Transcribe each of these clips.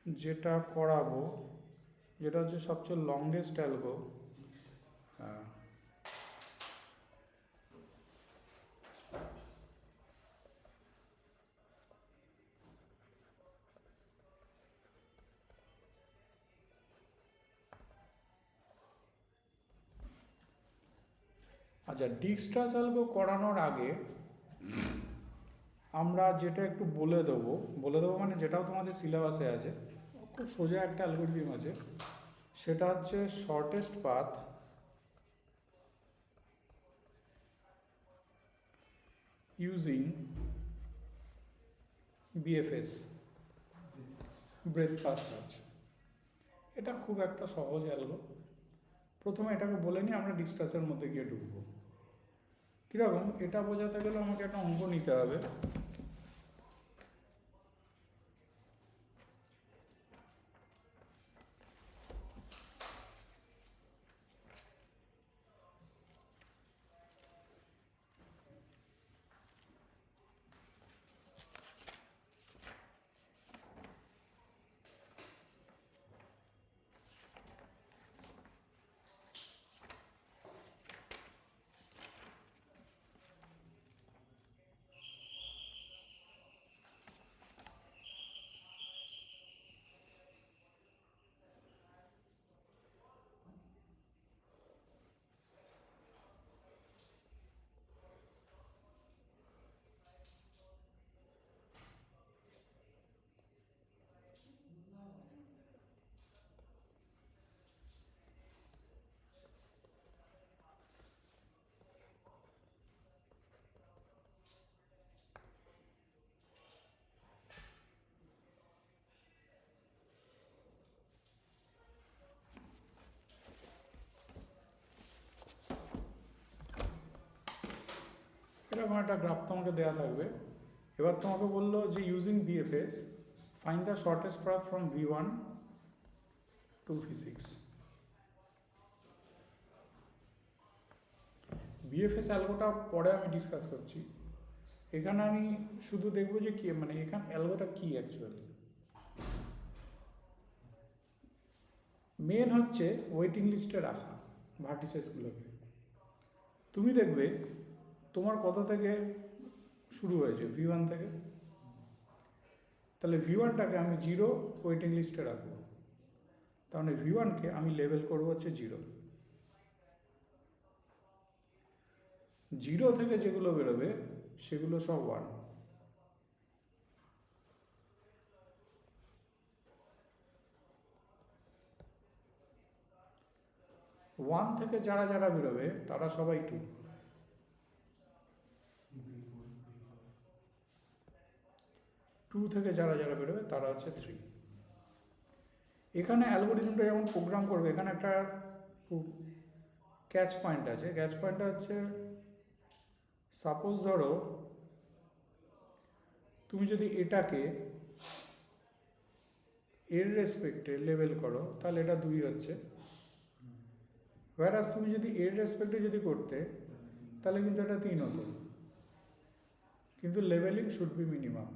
যেটা করাবো, যেটা হচ্ছে সবচেয়ে লংগেস্ট অ্যালগো। হ্যাঁ, আচ্ছা, ডিক্সট্রাস অ্যালগো করানোর আগে আমরা যেটা একটু বলে দেবো মানে যেটাও তোমাদের সিলেবাসে আছে, খুব সোজা একটা অ্যালগোরিদম আছে, সেটা হচ্ছে shortest path using BFS, breadth first search. এটা খুব একটা সহজ অ্যালগো। প্রথমে এটাকে বলে নিয়ে আমরা ডিসকাসের মধ্যে গিয়ে ঢুকবো। কীরকম, এটা বোঝাতে গেলে আমাকে একটা অঙ্ক নিতে হবে। এরকম একটা গ্রাফ তোমাকে দেওয়া থাকবে। এবার তোমাকে বললো যে using BFS find the shortest path from V1 to V6। BFS অ্যালগোটা পরে আমি ডিসকাস করছি। এখানে আমি শুধু দেখবো যে কি মানে এখানে অ্যালগোটা কি অ্যাকচুয়ালি। মেন হচ্ছে ওয়েটিং লিস্টে রাখা ভার্টিসেসগুলোকে। তুমি দেখবে তোমার কত থেকে শুরু হয়েছে, V1 থেকে। তাহলে V1টাকে আমি 0 ওয়েটিং লিস্টে রাখবো, তাহলে V1কে আমি লেবেল করবো হচ্ছে 0। 0 থেকে যেগুলো বেরোবে সেগুলো সব 1। 1 থেকে যারা যারা বেরোবে তারা সবাই 2। 2 থেকে যারা যারা বেরোবে তারা হচ্ছে 3। এখানে অ্যালগোরিদমটা যেমন প্রোগ্রাম করবে, এখানে একটা ক্যাচ পয়েন্ট আছে। ক্যাচ পয়েন্টটা হচ্ছে, সাপোজ ধরো তুমি যদি এটাকে এর রেসপেক্টে লেবেল করো তাহলে এটা 2 হচ্ছে। ওয়ারাস তুমি যদি এর রেসপেক্টে যদি করতে তাহলে কিন্তু এটা 3 হতো। কিন্তু লেবেলিং শুড বি মিনিমাম,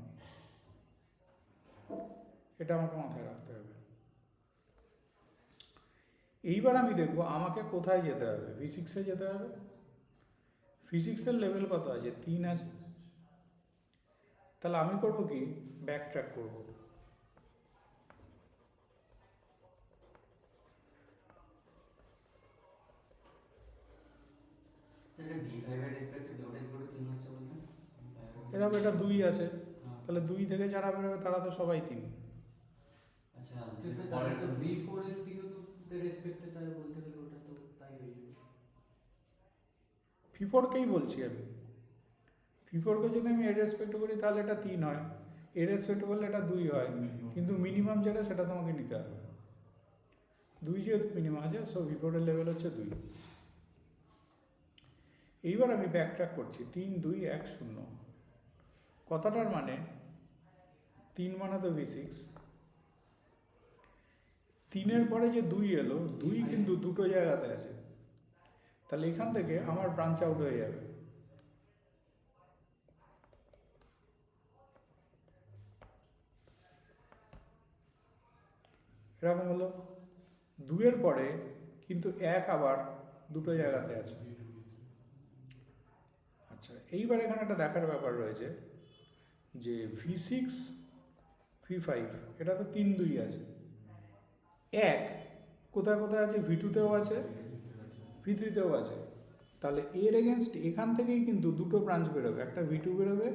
এটা আমাকে মাথায় রাখতে হবে। এইবার আমি দেখবো আমাকে কোথায় যেতে হবে। V6-এ যেতে হবে। ফিজিক্সের লেভেল কত আছে, 3 আছে। তাহলে আমি করব কি, ব্যাক ট্র্যাক করবো। এরকম এটা 2 আছে, তাহলে 2 থেকে যারা বেরোবে তারা তো সবাই 3। আচ্ছা, পরে তো V4 এর দিকে তো রেসপেক্টে তাই বলতে গেলে ওটা তো তাই হয়ে যাবে। V4কেই বলছি আমি। V4কে যদি আমি এর রেসপেক্ট করি তাহলে এটা 3 হয়, এর রেসপেক্ট করলে এটা 2 হয়, কিন্তু মিনিমাম যেটা সেটা তোমাকে নিতে হবে। 2 যেহেতু মিনিমাম আছে, সো V4-এর লেভেল হচ্ছে 2। এইবার আমি ব্যাক ট্র্যাক করছি, 3 2 1 0। কথাটার মানে 3 মানে তো V6। 3-এর পরে যে 2 এলো, 2 কিন্তু দুটো জায়গাতে আছে। তাহলে এখান থেকে আমার ব্রাঞ্চ আউট হয়ে যাবে। এরকম হলো। দুইয়ের পরে কিন্তু এক আবার দুটো জায়গাতে আছে। আচ্ছা, এইবার এখানে একটা দেখার ব্যাপার রয়েছে যে V6 V5 এটা তো 3 2 আছে, এক কোথায় কোথায় আছে, V2তেও আছে, V3তেও আছে। তাহলে এর এগেনস্ট এখান থেকেই কিন্তু দুটো ব্রাঞ্চ বেরোবে, একটা V2 বেরোবে,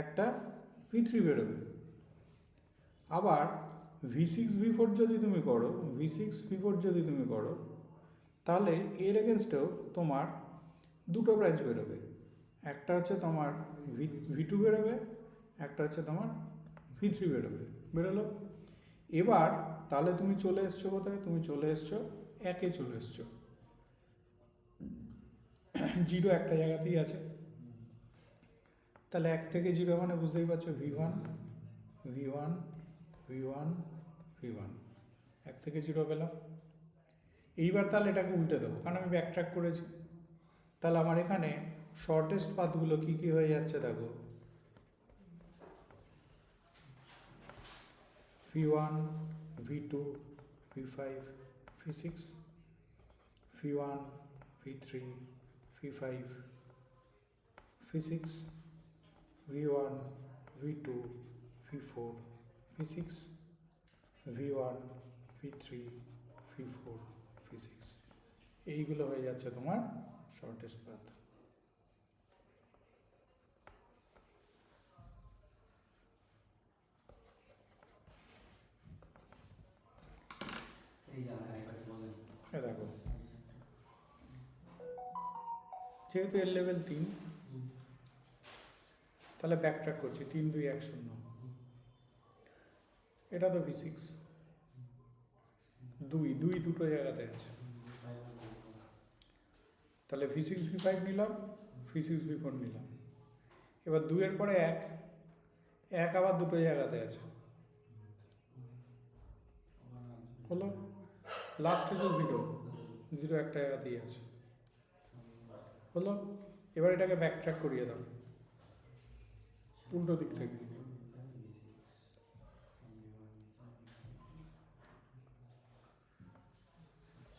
একটা V3 বেরোবে। আবার V6 V4 যদি তুমি করো, V6 V4 যদি তুমি করো, তাহলে এর এগেনস্টেও তোমার দুটো ব্রাঞ্চ বেরোবে, একটা হচ্ছে তোমার V2 বেরোবে, একটা হচ্ছে তোমার V3 বেরোবে। বেরোলো। এবার তাহলে তুমি চলে এসছো কোথায়, তুমি চলে এসছো একে চলে এসছো। জিরো একটা জায়গাতেই আছে, তাহলে 1 থেকে 0 মানে বুঝতেই পারছো V1 V1 V1 V1, 1 থেকে 0 পেলাম। এইবার তাহলে এটাকে উল্টে দেবো, কারণ আমি ব্যাকট্র্যাক করেছি। তাহলে আমার এখানে শর্টেস্ট পাথগুলো কী কী হয়ে যাচ্ছে দেখো, V1 V2 V5 V6 V1 V3 V5 V6 V1 V2 V4 V6 V1 V3 V4 V6, এইগুলো হয়ে যাচ্ছে তোমার শর্টেস্ট পাথ। এই জায়গায় একবার বলেন। এ দেখো, যেহেতু এর লেভেল 3, তাহলে ব্যাকট্র্যাক করছি, 3 2 1 0। এটা তো V6 2 2 দুটো জায়গাতে আছে, তাহলে V6 V5 নিলাম, V6 V4 নিলাম। এবার 2 এর পরে 1 1 আবার দুটো জায়গাতে আছে, হলো। লাস্ট হচ্ছে 0 0 একটা জায়গাতেই আছে, হলো। এবার এটাকে ব্যাকট্র্যাক করিয়ে দাও উল্টো দিক থেকে,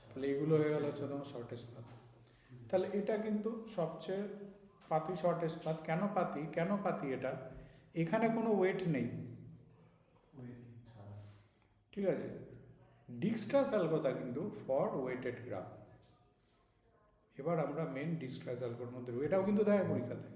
তাহলে এগুলো হয়ে গেল হচ্ছে তোমার শর্টেস্ট পাথ। তাহলে এটা কিন্তু সবচেয়ে পাতি শর্টেস্ট পাথ। কেন পাতি এটা, এখানে কোনো ওয়েট নেই, ঠিক আছে। ডিক্সট্রাস অ্যালগোটা কিন্তু ফর ওয়েটেড গ্রাফ। এবার আমরা মেন ডিক্সট্রাস অ্যালগোর মধ্যে, এটাও কিন্তু দেয় পরীক্ষাতে।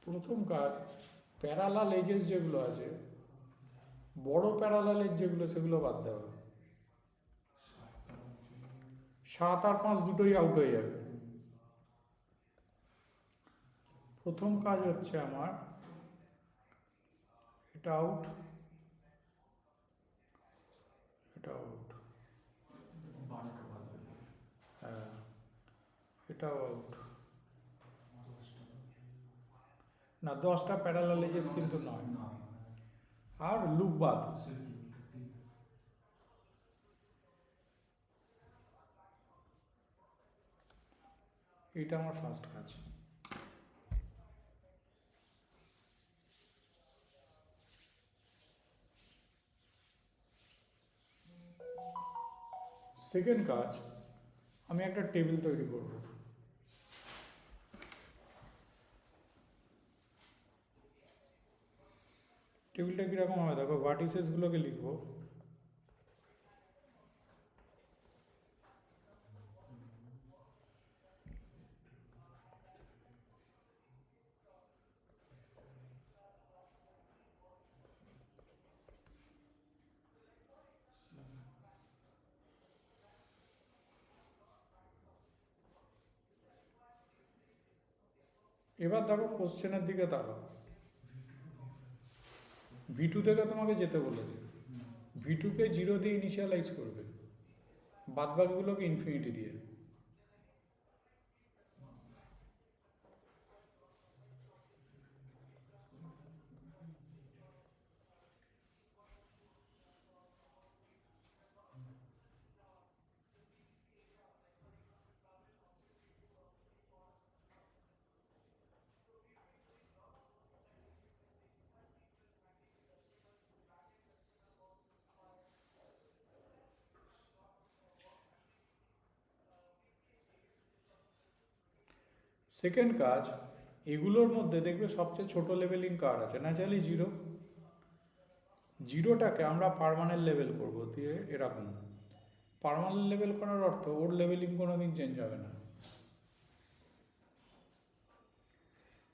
প্রথম কাজ, প্যারালাল এজেস যেগুলো আছে, বড় প্যারালাল এজ যেগুলো, সেগুলো বাদ দেওয়া। 7 আর 5 দুটোই আউট হয়ে যাবে। প্রথম কাজ হচ্ছে আমার এটা আউট, এটা আউট, হ্যাঁ এটাও আউট। না, 10টা প্যারালাল এজেস কিন্তু নয়। আর লুপ বাদ, এটা আমার ফার্স্ট কাজ। সেকেন্ড কাজ, আমি একটা টেবিল তৈরি করব। টেবিলটা কীরকম হবে দেখো, ভার্টিসেসগুলোকে লিখবো। এবার দেখো কোশ্চেনের দিকে তাকাও। V2 থেকে তোমাকে যেতে বলেছে, V2 কে 0 দিয়ে ইনিশিয়ালাইজ করবে, বাদ বাকিগুলোকে ইনফিনিটি দিয়ে। সেকেন্ড কাজ, এগুলোর মধ্যে দেখবে সবচেয়ে ছোট লেভেলিং কার আছে, ন্যাচারালি 0। 0টাকে আমরা পার্মানেন্ট লেভেল করব দিয়ে এরকম। পার্মানেন্ট লেভেল করার অর্থ ওর লেভেলিং কোনোদিন চেঞ্জ হবে না।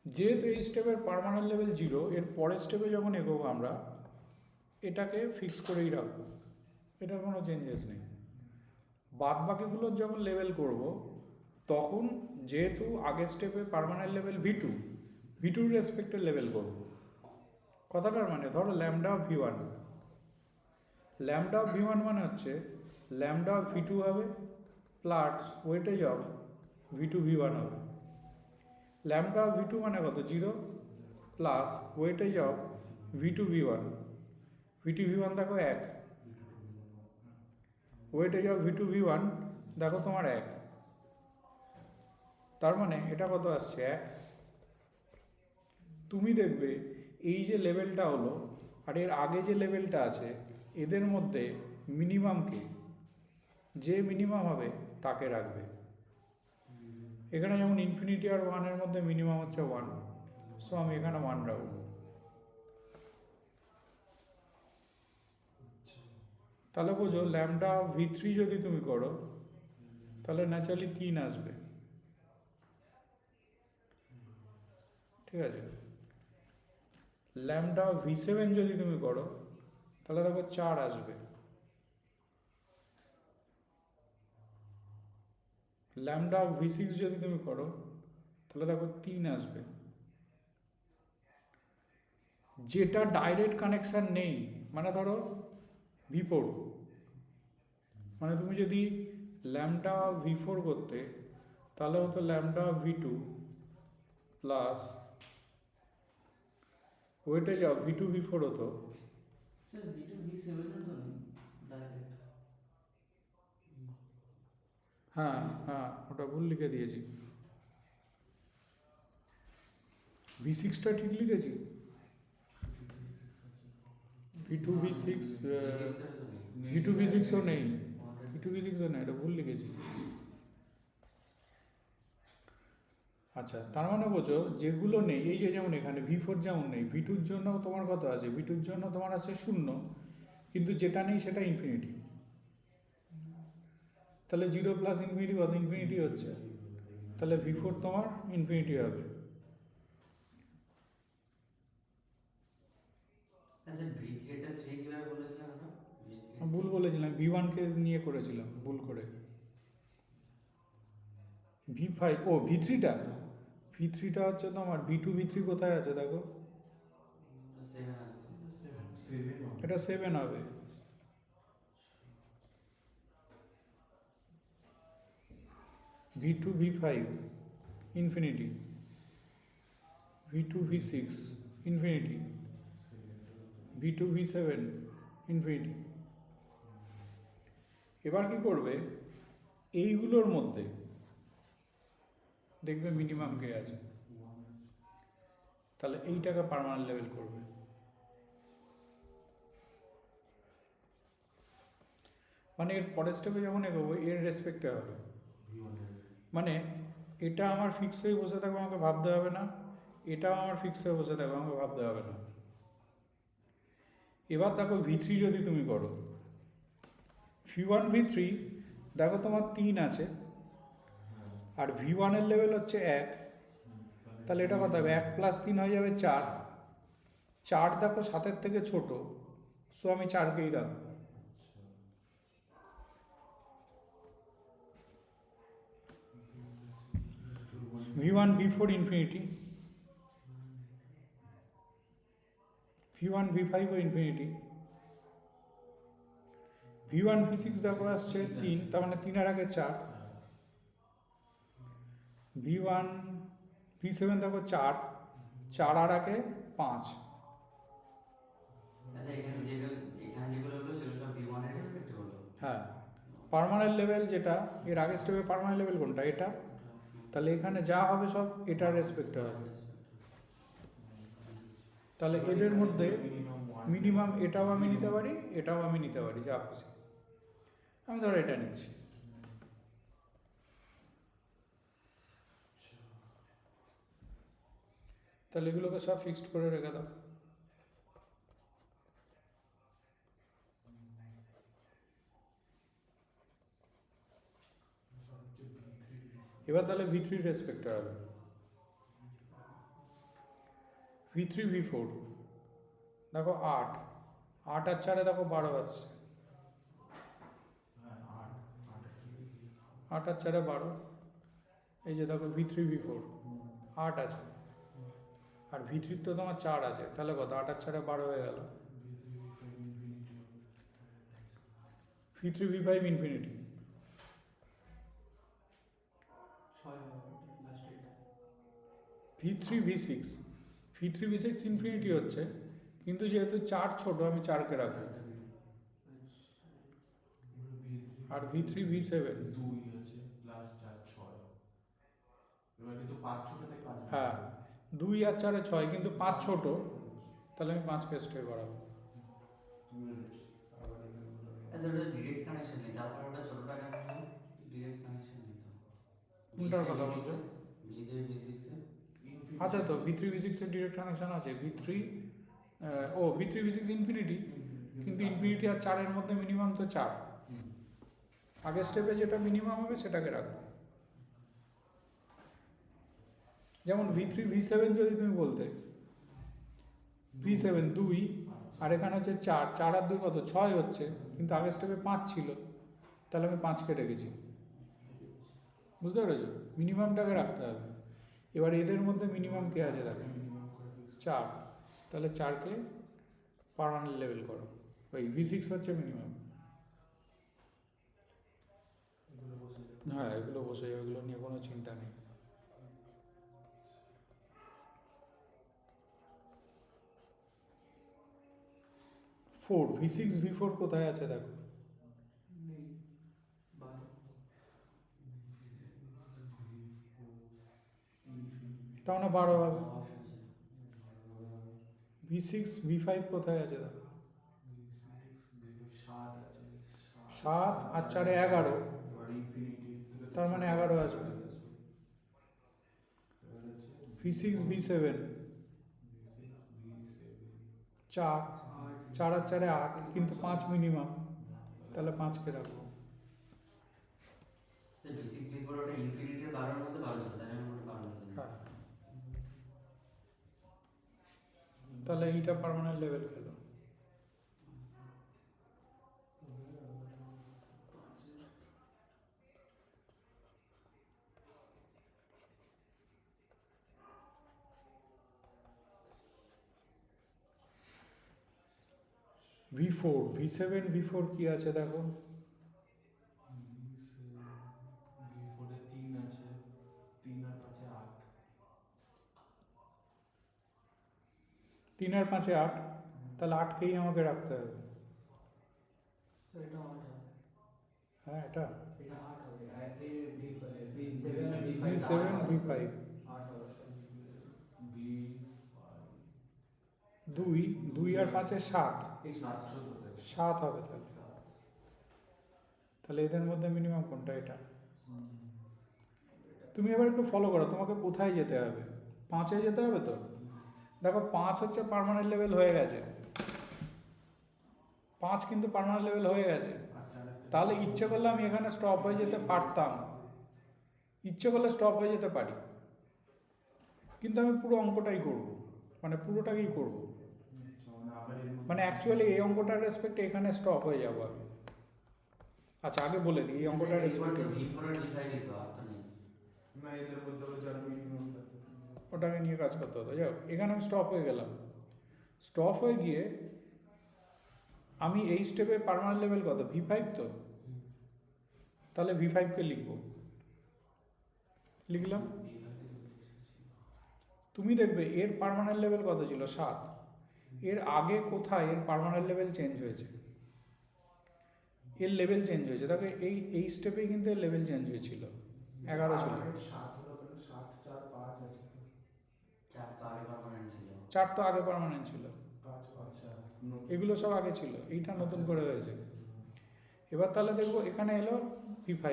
যেহেতু এই স্টেপের পার্মানেন্ট লেভেল 0, এর পরের স্টেপে যখন এগোবো আমরা এটাকে ফিক্স করেই রাখবো, এটার কোনো চেঞ্জেস নেই। বাদ বাকিগুলোর যখন লেভেল করব তখন যেহেতু আগের স্টেপে পার্মানেন্ট লেভেল V2 রেসপেক্টে লেভেল করব। কথাটার মানে ধরো lambda of V1, lambda of V1 মানে হচ্ছে ল্যামডা অফ V2 হবে plus weightage of V2 V1 হবে। ল্যামডা অফ V2 মানে কত, 0 plus weightage of V2 V1। V2 V1 দেখো 1, ওয়েটেজ অফ V2 V1 দেখো তোমার 1, তার মানে এটা কত আসছে 1। তুমি দেখবে এই যে লেভেলটা হলো আর এর আগে যে লেভেলটা আছে, এদের মধ্যে মিনিমামকে, যে মিনিমাম হবে তাকে রাখবে। এখানে যেমন ইনফিনিটি আর 1-এর মধ্যে মিনিমাম হচ্ছে 1, সো আমি এখানে 1 রাখবো। তাহলে বোঝো ল্যামডা V3 যদি তুমি করো তাহলে ন্যাচারালি 3 আসবে, ঠিক আছে। ল্যামডা V7 যদি তুমি করো তাহলে দেখো 4 আসবে। ল্যামডা V6 যদি তুমি করো তাহলে দেখো 3 আসবে। যেটা ডাইরেক্ট কানেকশান নেই, মানে ধরো V4, মানে তুমি যদি ল্যামডা V4 করতে তাহলে হতো lambda V2 plus weightage of V2 V4 হতো। স্যার V2 V7 তো নেই ডাইরেক্ট। হ্যাঁ হ্যাঁ, ওটা ভুল লিখে দিয়েছি, V6টা ঠিক লিখেছি, V2 V6 V2 V6ও নেই, V2 V6ও নেই, এটা ভুল লিখেছি। আচ্ছা, তার মানে বোঝো যেগুলো নেই, এই যে যেমন এখানে V4 যেমন নেই, V2-র জন্য তোমার কত আছে, V2-র জন্য তোমার আছে 0, কিন্তু যেটা নেই সেটা ইনফিনিটি। তাহলে 0 প্লাস ইনফিনিটি কত, ইনফিনিটি হচ্ছে, তাহলে V4 তোমার ইনফিনিটি হবে। আচ্ছা V3 এটা 3 কিভাবে বলেছিলেন ওটা? V3 ভুল বলেছিলাম, V1 কে নিয়ে করেছিলাম ভুল করে। V5, ও V3টা, V3টা হচ্ছে তোমার V2 V3 কোথায় আছে দেখো, 7 আছে তো? এটা 7 হবে। V2 V5 infinity, V2 V6 infinity, V2 V7 infinity. এবার কি করবে, এইগুলোর মধ্যে দেখবে মিনিমাম কে আছে, তাহলে এইটাকে পার্মানেন্ট লেভেল করবে। মানে এর পরের স্টেপে যখন এগোবো এর রেসপেক্টে হবে, মানে এটা আমার ফিক্স হয়ে বসে থাকবে, আমাকে ভাবতে হবে না, এটাও আমার ফিক্স হয়ে বসে থাকবে, আমাকে ভাবতে হবে না। এবার দেখো V3 যদি তুমি করো, V1 V3 দেখো তোমার 3 আছে, আর V1 এর লেভেল হচ্ছে 1, তাহলে এটা কত হবে, 1 + 3 হয়ে যাবে 4। 4 দেখো 7-এর থেকে ছোট, সো আমি 4কেই রাখবো। V1 V4 infinity, V1 V5 ও ইনফিনিটি, V1 V6 দেখো আসছে 3, তার মানে 3-এর আগে 4। V1 V7 দেখো 4, 4 আর আগে 5। আচ্ছা এখানে যেগুলো হলো সেগুলো সব V1 এর রেসপেক্টে হলো। হ্যাঁ, পার্মানেন্ট লেভেল যেটা, এর আগের স্টেপে পার্মানেন্ট লেভেল কোনটা, এটা, তাহলে এখানে যা হবে সব এটার রেসপেক্টে হবে। তাহলে এদের মধ্যে মিনিমাম এটাও আমি নিতে পারি, এটাও আমি নিতে পারি, যা খুশি। আমি ধরো এটা নিচ্ছি। তাহলে এগুলোকে সব ফিক্সড করে রেখে দাও। এবার তাহলে V3 রেসপেক্টে হবে, V3 V4 দেখো 8, 8 আর 4-এ দেখো 12 আসছে, 8 আর 4-এ 12। এই যে দেখো V3 V4 8 আছে, আর V3 তো তোমার 4 আছে, তাহলে কত, 8 আর 4-এ 12 হয়ে গেল। V3 V5 ইনফিনিটি, 6 হবে লাস্ট এটা। V3 V6 ইনফিনিটি হচ্ছে, কিন্তু যেহেতু 4 ছোট আমি 4কে রাখবো। আর V3 V7 2 আছে প্লাস 4 6, এবার কিন্তু 5 ছোট তাই 5। হ্যাঁ, 2 আর 4-এ 6, কিন্তু 5 ছোট, তাহলে আমি 5কে স্টে করাবো। আচ্ছা ওটা ডিরেক্ট কানেকশন নেই, তারপর ওটা ছোটটা কেন নিলাম? ডিরেক্ট কানেকশন নেই তো। কোনটার কথা বলছো? V3 V6 এ আচ্ছা, তো V3 V6 এর ডিরেক্ট কানেকশন আছে। V3 V6 ইনফিনিটি, কিন্তু ইনফিনিটি আর 4-এর মধ্যে মিনিমাম তো 4, আগের স্টেপে যেটা মিনিমাম হবে সেটাকে রাখবো। যেমন V3 V7 যদি তুমি বলতে, V7 2, আর এখানে হচ্ছে 4, 4 আর 2 কত, 6 হচ্ছে, কিন্তু আগের স্টেপে 5 ছিল, তাহলে আমি 5কে রেখেছি। বুঝতে পেরেছো, মিনিমামটাকে রাখতে হবে। এবার এদের মধ্যে মিনিমাম কে আছে দেখো, 4, তাহলে 4কে পার্মানেন্ট লেভেল করো। ওই V6 হচ্ছে মিনিমাম। হ্যাঁ, এগুলো বসে যাবে, এগুলো নিয়ে কোনো চিন্তা নেই। V6 V4 কোথায় আছে দেখো, নেই 12 তার মানে 12 হবে। 10 আছে। V6 V5 কোথায় আছে দেখো, 7 আছে, 7 আর 4-এ 11, এবার ইনফিনিটি তার মানে 11 আসবে। V6 V7 4, 4 আর 4-এ 8, কিন্তু 5 মিনিমাম, তাহলে 5কে রাখবো। V6 V4 ওটা ইনফিনিটি 12 এর মধ্যে 12 ছিল, তাই আমি ওটা 12 নিলাম। হ্যাঁ, তাহলে এইটা পার্মানেন্ট লেভেল খেলো। V4 V4 কি আছে দেখো? V4 এ 3 আছে, 3 আর 5 এ 8। 3 আর 5 এ 8, তাহলে 8কেই আমাকে রাখতে হবে। স্যার এটা 8 হবে, হ্যাঁ এটা এটা 8 হবে, আর এর V7 V7 V5 8 হবে। V5 2 আর 5 এ 7, এই 7 7 14 থাকে। 7 হবে তাহলে। তাহলে এদের মধ্যে মিনিমাম কোনটা? এটা। তুমি এবার একটু ফলো করো, তোমাকে কোথায় যেতে হবে? 5-এ যেতে হবে তো। দেখো 5 হচ্ছে পার্মানেন্ট লেভেল হয়ে গেছে, 5 কিন্তু পার্মানেন্ট লেভেল হয়ে গেছে। আর 4 এর তাহলে ইচ্ছে করলে আমি এখানে স্টপ হয়ে যেতে পারতাম, ইচ্ছে করলে স্টপ হয়ে যেতে পারি, কিন্তু আমি পুরো অঙ্কটাই করব, মানে পুরোটাকেই করব। আবার এর মধ্যে মানে অ্যাকচুয়ালি এই অঙ্কটার রেসপেক্টে এখানে স্টপ হয়ে যাব আমি। আচ্ছা আগে বলে দিই এই অঙ্কটার রেসপেক্টে V4 আর D5 ই তো, আর তো নেই। না এদের মধ্যে আবার যার মিনিমাম থাকে। ওটাকে নিয়ে কাজ করতে হতো। যাই হোক, এখানে আমি স্টপ হয়ে গেলাম। স্টপ হয়ে গিয়ে আমি এই স্টেপে পার্মানেন্ট লেভেল কত? V5 তো। তাহলে V5কে লিখবো, লিখলাম। তুমি দেখবে এর পার্মানেন্ট লেভেল কত ছিল? 7। এর আগে কোথায় এর পার্মানেন্ট লেভেল চেঞ্জ হয়েছে? এর লেভেল চেঞ্জ হয়েছে, দেখো এই স্টেপেই কিন্তু এর লেভেল চেঞ্জ হয়েছিল, 11 ছিল। 7 হলো কেন? 7 4 5 আছে তো। 4 তো আগে পার্মানেন্ট ছিল। 4 তো আগে পার্মানেন্ট ছিল, 5 আচ্ছা। এগুলো সব আগে ছিল, এইটা নতুন করে হয়েছে। এবার তাহলে দেখবো এখানে এলো V5,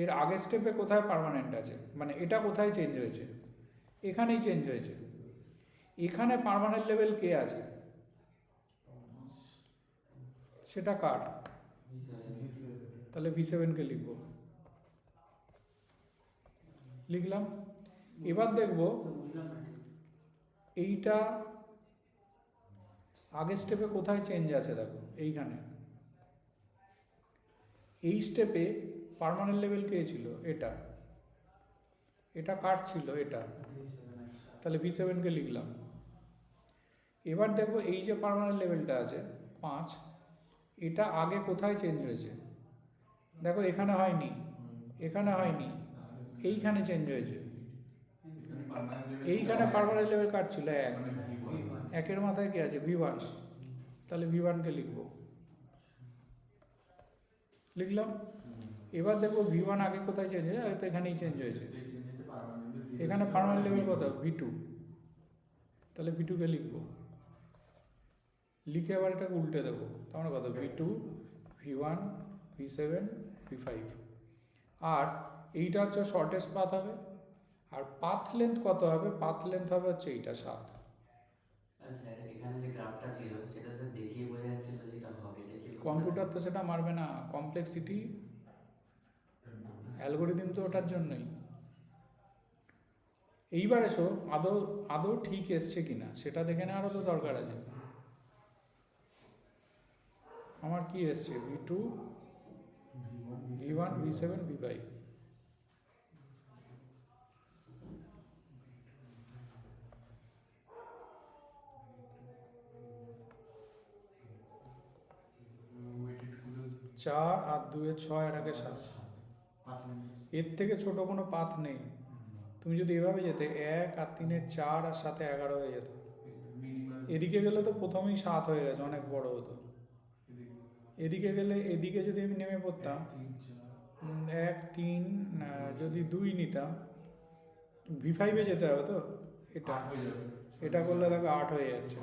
এর আগের স্টেপে কোথায় পার্মানেন্ট আছে, মানে এটা কোথায় চেঞ্জ হয়েছে? এখানেই চেঞ্জ হয়েছে। এখানে পার্মানেন্ট লেভেল কে আছে? সেটা কার? তাহলে V7কে লিখব, লিখলাম। এবার দেখব বুঝলাম না ঠিক। এইটা আগের স্টেপে কোথায় চেঞ্জ আছে, দেখো এইখানে। এই স্টেপে পার্মানেন্ট লেভেল কে ছিল? এটা। এটা কার ছিল? এটা। তাহলে V7কে লিখলাম। এবার দেখবো এই যে পার্মানেন্ট লেভেলটা আছে 5, এটা আগে কোথায় চেঞ্জ হয়েছে? দেখো এখানে হয়নি, এখানে হয়নি, এইখানে চেঞ্জ হয়েছে। এইখানে পার্মানেন্ট লেভেল কার ছিল? 1। একের মাথায় কি আছে? V1। তাহলে V1কে লিখব, লিখলাম। এবার দেখবো V1 আগে কোথায় চেঞ্জ হয়েছে? আগে তো এখানেই চেঞ্জ হয়েছে। এখানে পার্মানেন্ট লেভেল কত? V2। তাহলে V2কে লিখব, লিখে আবার এটাকে উল্টে দেবো। তার মানে কত? V2 V1 V7 V5। আর এইটা হচ্ছে শর্টেস্ট পাথ হবে। আর পাথ লেন্থ কত হবে? পাথ লেন্থ হবে হচ্ছে এইটা 7। আর স্যার এখানে যে গ্রাফটা ছিল সেটা স্যার দেখিয়ে বোঝা যাচ্ছিল যেটা হবে, এটা কি কম্পিউটার তো সেটা মারবে না, কমপ্লেক্সিটি অ্যালগোরিদম তো ওটার জন্যই। এইবার এসো আদৌ আদৌ ঠিক এসছে কিনা সেটা দেখে নেওয়ারও তো দরকার আছে। আমার কি এসছে? V2 V1 V7 V5। চার আর 2 এ 6 আর আগে 7। এর থেকে ছোট কোনো পাথ নেই। তুমি যদি এভাবে যেতে 1 আর 3 এ 4 আর 7 এ 11 হয়ে যেত। এদিকে গেলে তো প্রথমেই 7 হয়ে গেছে, অনেক বড় হতো। এদিকে গেলে, এদিকে যদি আমি নেমে পড়তাম 1 3, যদি 2 নিতাম, V5-এ যেতে হবে তো। এটা এটা করলে দেখো 8 হয়ে যাচ্ছে,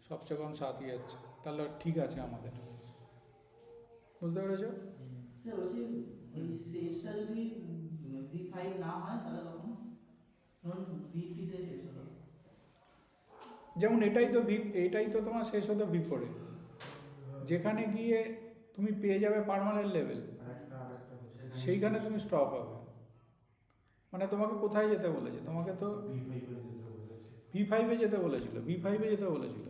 সবচেয়ে কম 7ই যাচ্ছে। তাহলে ঠিক আছে আমাদের, বুঝতে পেরেছো? স্যার বলছি ওই শেষটা যদি V5 না হয় তাহলে তখন ধরুন V3 তে শেষ হলো। যেমন এটাই তো তোমার শেষ হতো V4-এ, যেখানে গিয়ে তুমি পেয়ে যাবে পার্মানেন্ট লেভেল, সেইখানে তুমি স্টপ হবে। মানে তোমাকে কোথায় যেতে বলেছে? তোমাকে তো V5-এ যেতে বলেছিল, V5-এ যেতে বলেছিল।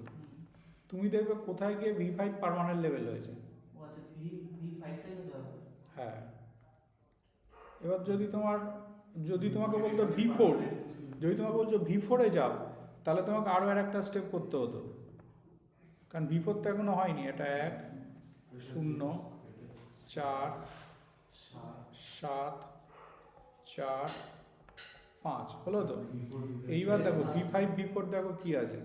তুমি দেখবে কোথায় গিয়ে V5 পার্মানেন্ট লেভেল হয়েছে। ও আচ্ছা, V5টাই হতে হবে। হ্যাঁ, এবার যদি তোমাকে বলতো V4, যদি তোমাকে বলছো V4-এ যাও, তাহলে তোমাকে আরও আর একটা স্টেপ করতে হতো, কারণ V4 তো এখনো হয়নি, এটা 1 0 4 7 4 5 হলো তো। এইবার দেখো V5 V4 দেখো কি আছে,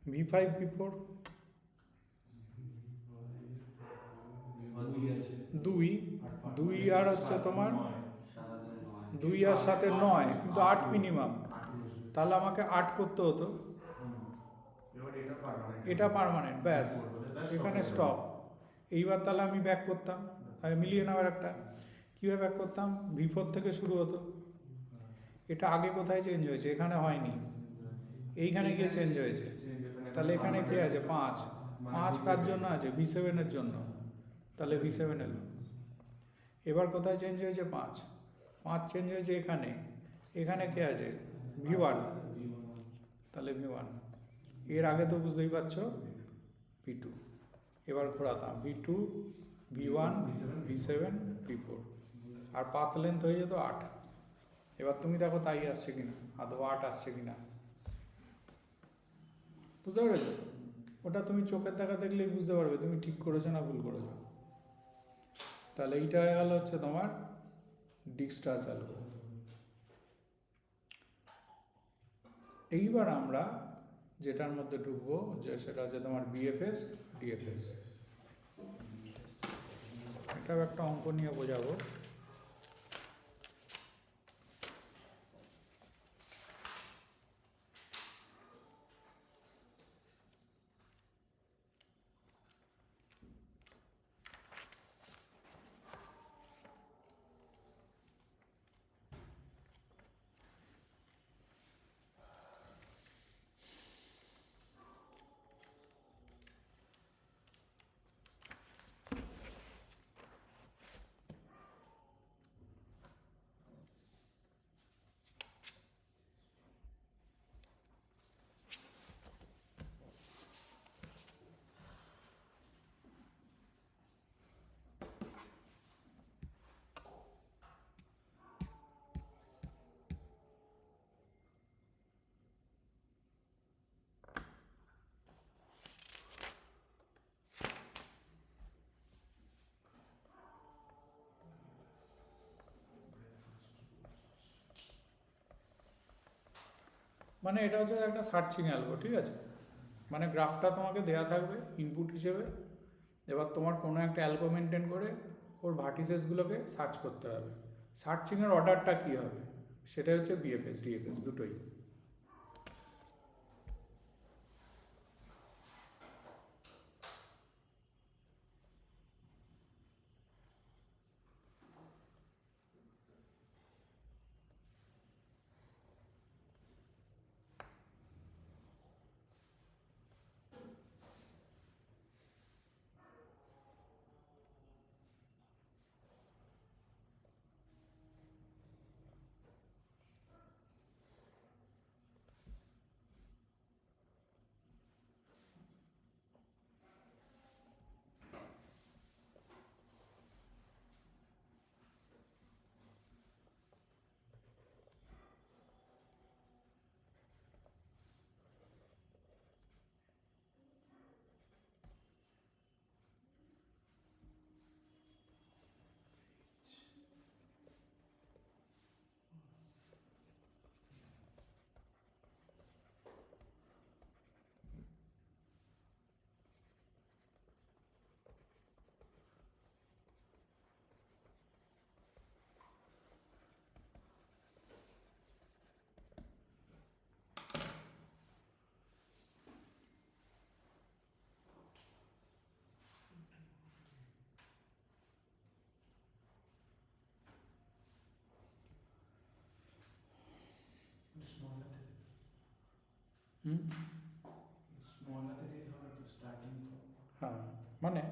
V5 V4 2 2 আর হচ্ছে তোমার 2 আর 7 9, কিন্তু 8 মিনিমাম, তাহলে আমাকে 8 করতে হতো, এটা পার্মানেন্ট, ব্যাস এখানে স্টপ। এইবার তাহলে আমি ব্যাক করতাম, আমি মিলিয়ে নেওয়ার একটা কীভাবে ব্যাক করতাম, V4 থেকে শুরু হতো। এটা আগে কোথায় চেঞ্জ হয়েছে, এখানে হয়নি, এইখানে গিয়ে চেঞ্জ হয়েছে। তাহলে এখানে কি আছে 5, 5 কার জন্য আছে, V7 এর জন্য, তাহলে V7 এলো। এবার কোথায় চেঞ্জ হয়েছে 5, 5 চেঞ্জ হয়েছে এখানে, এখানে কে আছে V1, তাহলে V1। এর আগে তো বুঝতেই পারছো V2। এবার ঘোরাতাম V2 V1 V7 V4, আর পাথ লেন্থ হয়ে যেত 8। এবার তুমি দেখো তাই আসছে কিনা, আদৌ 8 আসছে কিনা, বুঝতে পেরেছো? ওটা তুমি চোখের দেখা দেখলেই বুঝতে পারবে তুমি ঠিক করেছো না ভুল করেছো। তাহলে এইটা হয়ে গেল হচ্ছে তোমার ডিক্সট্রাস অ্যালগো। এইবার আমরা যেটার মধ্যে ঢুকবো, যে সেটা হচ্ছে তোমার BFS DFS। এটাও একটা অঙ্ক নিয়ে বোঝাবো। মানে এটা হচ্ছে একটা সার্চিং অ্যালগো, ঠিক আছে? মানে গ্রাফটা তোমাকে দেয়া থাকবে ইনপুট হিসেবে, এবার তোমার কোনো একটা অ্যালগো মেনটেন করে ওর ভার্টিসেসগুলোকে সার্চ করতে হবে। সার্চিংয়ের অর্ডারটা কী হবে সেটা হচ্ছে BFS DFS দুটোই। হ্যাঁ, মানে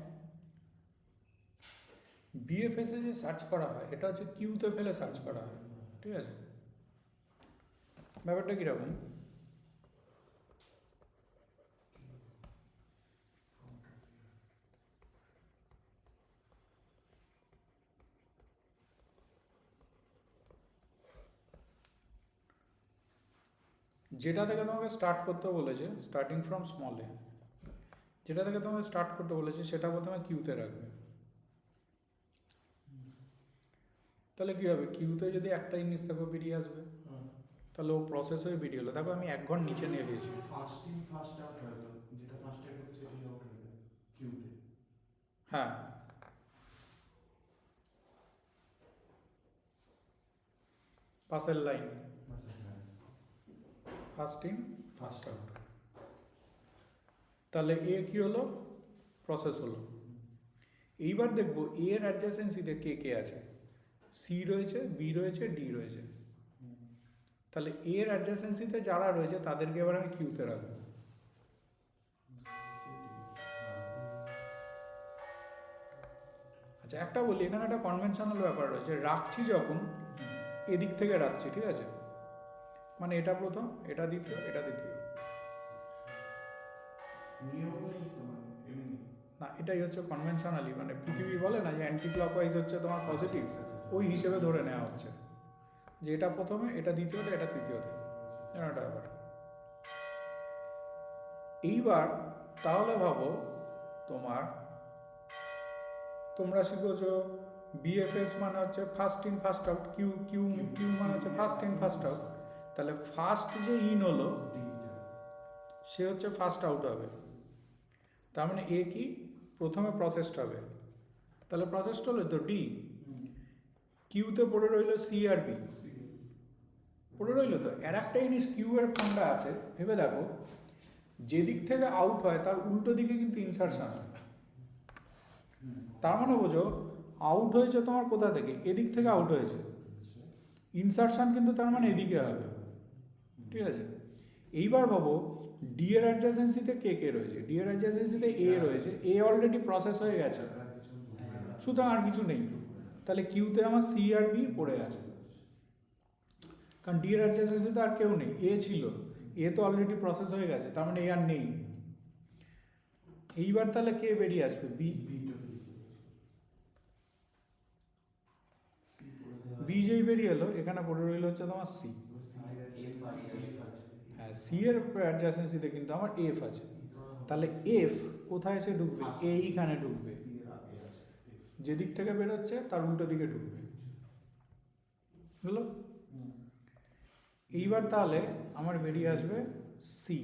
BFS এ যে সার্চ করা হয় এটা হচ্ছে কিউতে ফেলে সার্চ করা হয়, ঠিক আছে? ব্যাপারটা কীরকম, যেটা থেকে তোমাকে স্টার্ট করতে বলেছে, স্টার্টিং ফ্রম স্মল এ, যেটা থেকে তোমাকে স্টার্ট করতে বলেছে সেটা প্রথমে কিউতে রাখবে। তাহলে কী হবে, কিউতে যদি একটা জিনিস দেখো বেরিয়ে আসবে, তাহলে ও প্রসেস হয়ে বেরিয়ে হলো। দেখো আমি এক ঘর নিচে নিয়ে দিয়েছি। ফার্স্ট ইন ফার্স্ট আউট হয় তো, যেটা ফার্স্ট এ ঢুকে সেটাই আউট হবে কিউতে। হ্যাঁ, পাসের line first in first out. তাহলে এ কি হলো, প্রসেস হলো। এইবার দেখবো এ এর অ্যাডজাসেন্সিতে কে কে আছে, সি রয়েছে, বি রয়েছে, ডি রয়েছে। তাহলে এ এর অ্যাডজাসেন্সিতে যারা রয়েছে তাদেরকে এবার আমি কিউতে রাখবো। আচ্ছা একটা বলি, এখানে একটা কনভেনশনাল ব্যাপার রয়েছে, রাখছি যখন এদিক থেকে রাখছি, ঠিক আছে, মানে এটা প্রথম, এটা দ্বিতীয়, এটা দ্বিতীয়, নিয়ম নেই তো, মানে এমনি না এটাই হচ্ছে কনভেনশনালি, মানে পৃথিবী বলে না যে অ্যান্টি ক্লকওয়াইজ হচ্ছে তোমার পজিটিভ, ওই হিসেবে ধরে নেওয়া হচ্ছে যে এটা প্রথমে, এটা দ্বিতীয়তে, এটা তৃতীয়তে, এরকম একটা ব্যাপার। এইবার তাহলে ভাবো তোমরা শিখেছ বিএফএস মানে হচ্ছে first in first out, queue queue queue মানে হচ্ছে ফার্স্ট ইন ফার্স্ট আউট। তাহলে ফার্স্ট যে ইন হলো সে হচ্ছে ফার্স্ট আউট হবে। তার মানে এ কি, প্রথমে প্রসেসড হবে, তাহলে প্রসেসড হলো তো ডি। কিউতে পড়ে রইল সি আর বি, পড়ে রইল তো। আর একটা জিনিস কিউ এর ফান্ডা আছে, ভেবে দেখো, যেদিক থেকে আউট হয় তার উল্টো দিকে কিন্তু ইনসারশন হয়। তার মানে বোঝো আউট হয়েছে তোমার কোথা থেকে, এদিক থেকে আউট হয়েছে, ইনসারশন কিন্তু তার মানে এদিকে হবে, ঠিক আছে। এইবার ভাবো ডি এর অ্যাডজাসেন্সিতে কে কে রয়েছে, ডি এর অ্যাডজাসেন্সিতে এ রয়েছে, এ অলরেডি প্রসেস হয়ে গেছে, সুতরাং আর কিছু নেই। তাহলে কিউতে আমার সি আর বি পড়ে আছে, কারণ ডি এর অ্যাডজাসেন্সিতে আর কেউ নেই, এ ছিল, এ তো অলরেডি প্রসেস হয়ে গেছে, তার মানে এ আর নেই। এইবার তাহলে কে বেরিয়ে আসবে, বি। বি যেই বেরিয়ে এলো, এখানে পড়ে রইল হচ্ছে তোমার সি। হ্যাঁ, সি এর অ্যাডজাসেন্সিতে কিন্তু আমার এফ আছে, তাহলে এফ কোথায় এসে ঢুকবে, এইখানে ঢুকবে, যেদিক থেকে বেরোচ্ছে তার উল্টো দিকে ঢুকবে, বুঝলো। এইবার তাহলে আমার বেরিয়ে আসবে সি,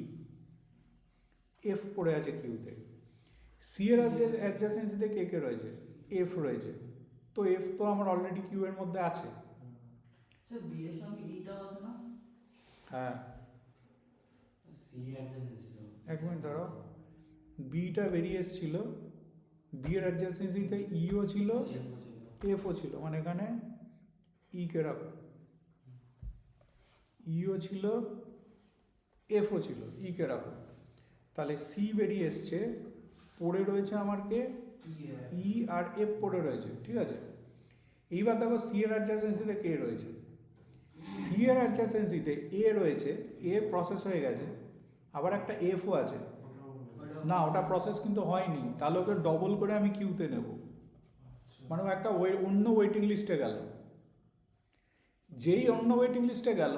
এফ পড়ে আছে কিউতে। সি এর অ্যাডজাসেন্সিতে কে কে রয়েছে, এফ রয়েছে, তো এফ তো আমার অলরেডি কিউ এর মধ্যে আছে। স্যার বি এর সঙ্গে ইটা আছে না? হ্যাঁ, সি অ্যাডজাসেন্সি তো এক মিনিট ধরো, বিটা বেরিয়ে এসেছিল, বি এর অ্যাডজাসেন্সিতে ইও ছিল, এফও ছিল, মানে এখানে ই কে রাখো, ইও ছিল, এফও ছিল, ই কে রাখো। তাহলে সি বেরিয়ে এসছে, পড়ে রয়েছে আমার কে, ই আর এফ পড়ে রয়েছে, ঠিক আছে। এইবার দেখো সি এর অ্যাডজাসেন্সিতে কে রয়েছে, সি এর অ্যাডজাসেন্সিতে এ রয়েছে, এ প্রসেস হয়ে গেছে, আবার একটা এফও আছে, না ওটা প্রসেস কিন্তু হয়নি, তাহলে ওকে ডবল করে আমি কিউতে নেব, মানে ও একটা অন্য ওয়েটিং লিস্টে গেল। যেই অন্য ওয়েটিং লিস্টে গেল,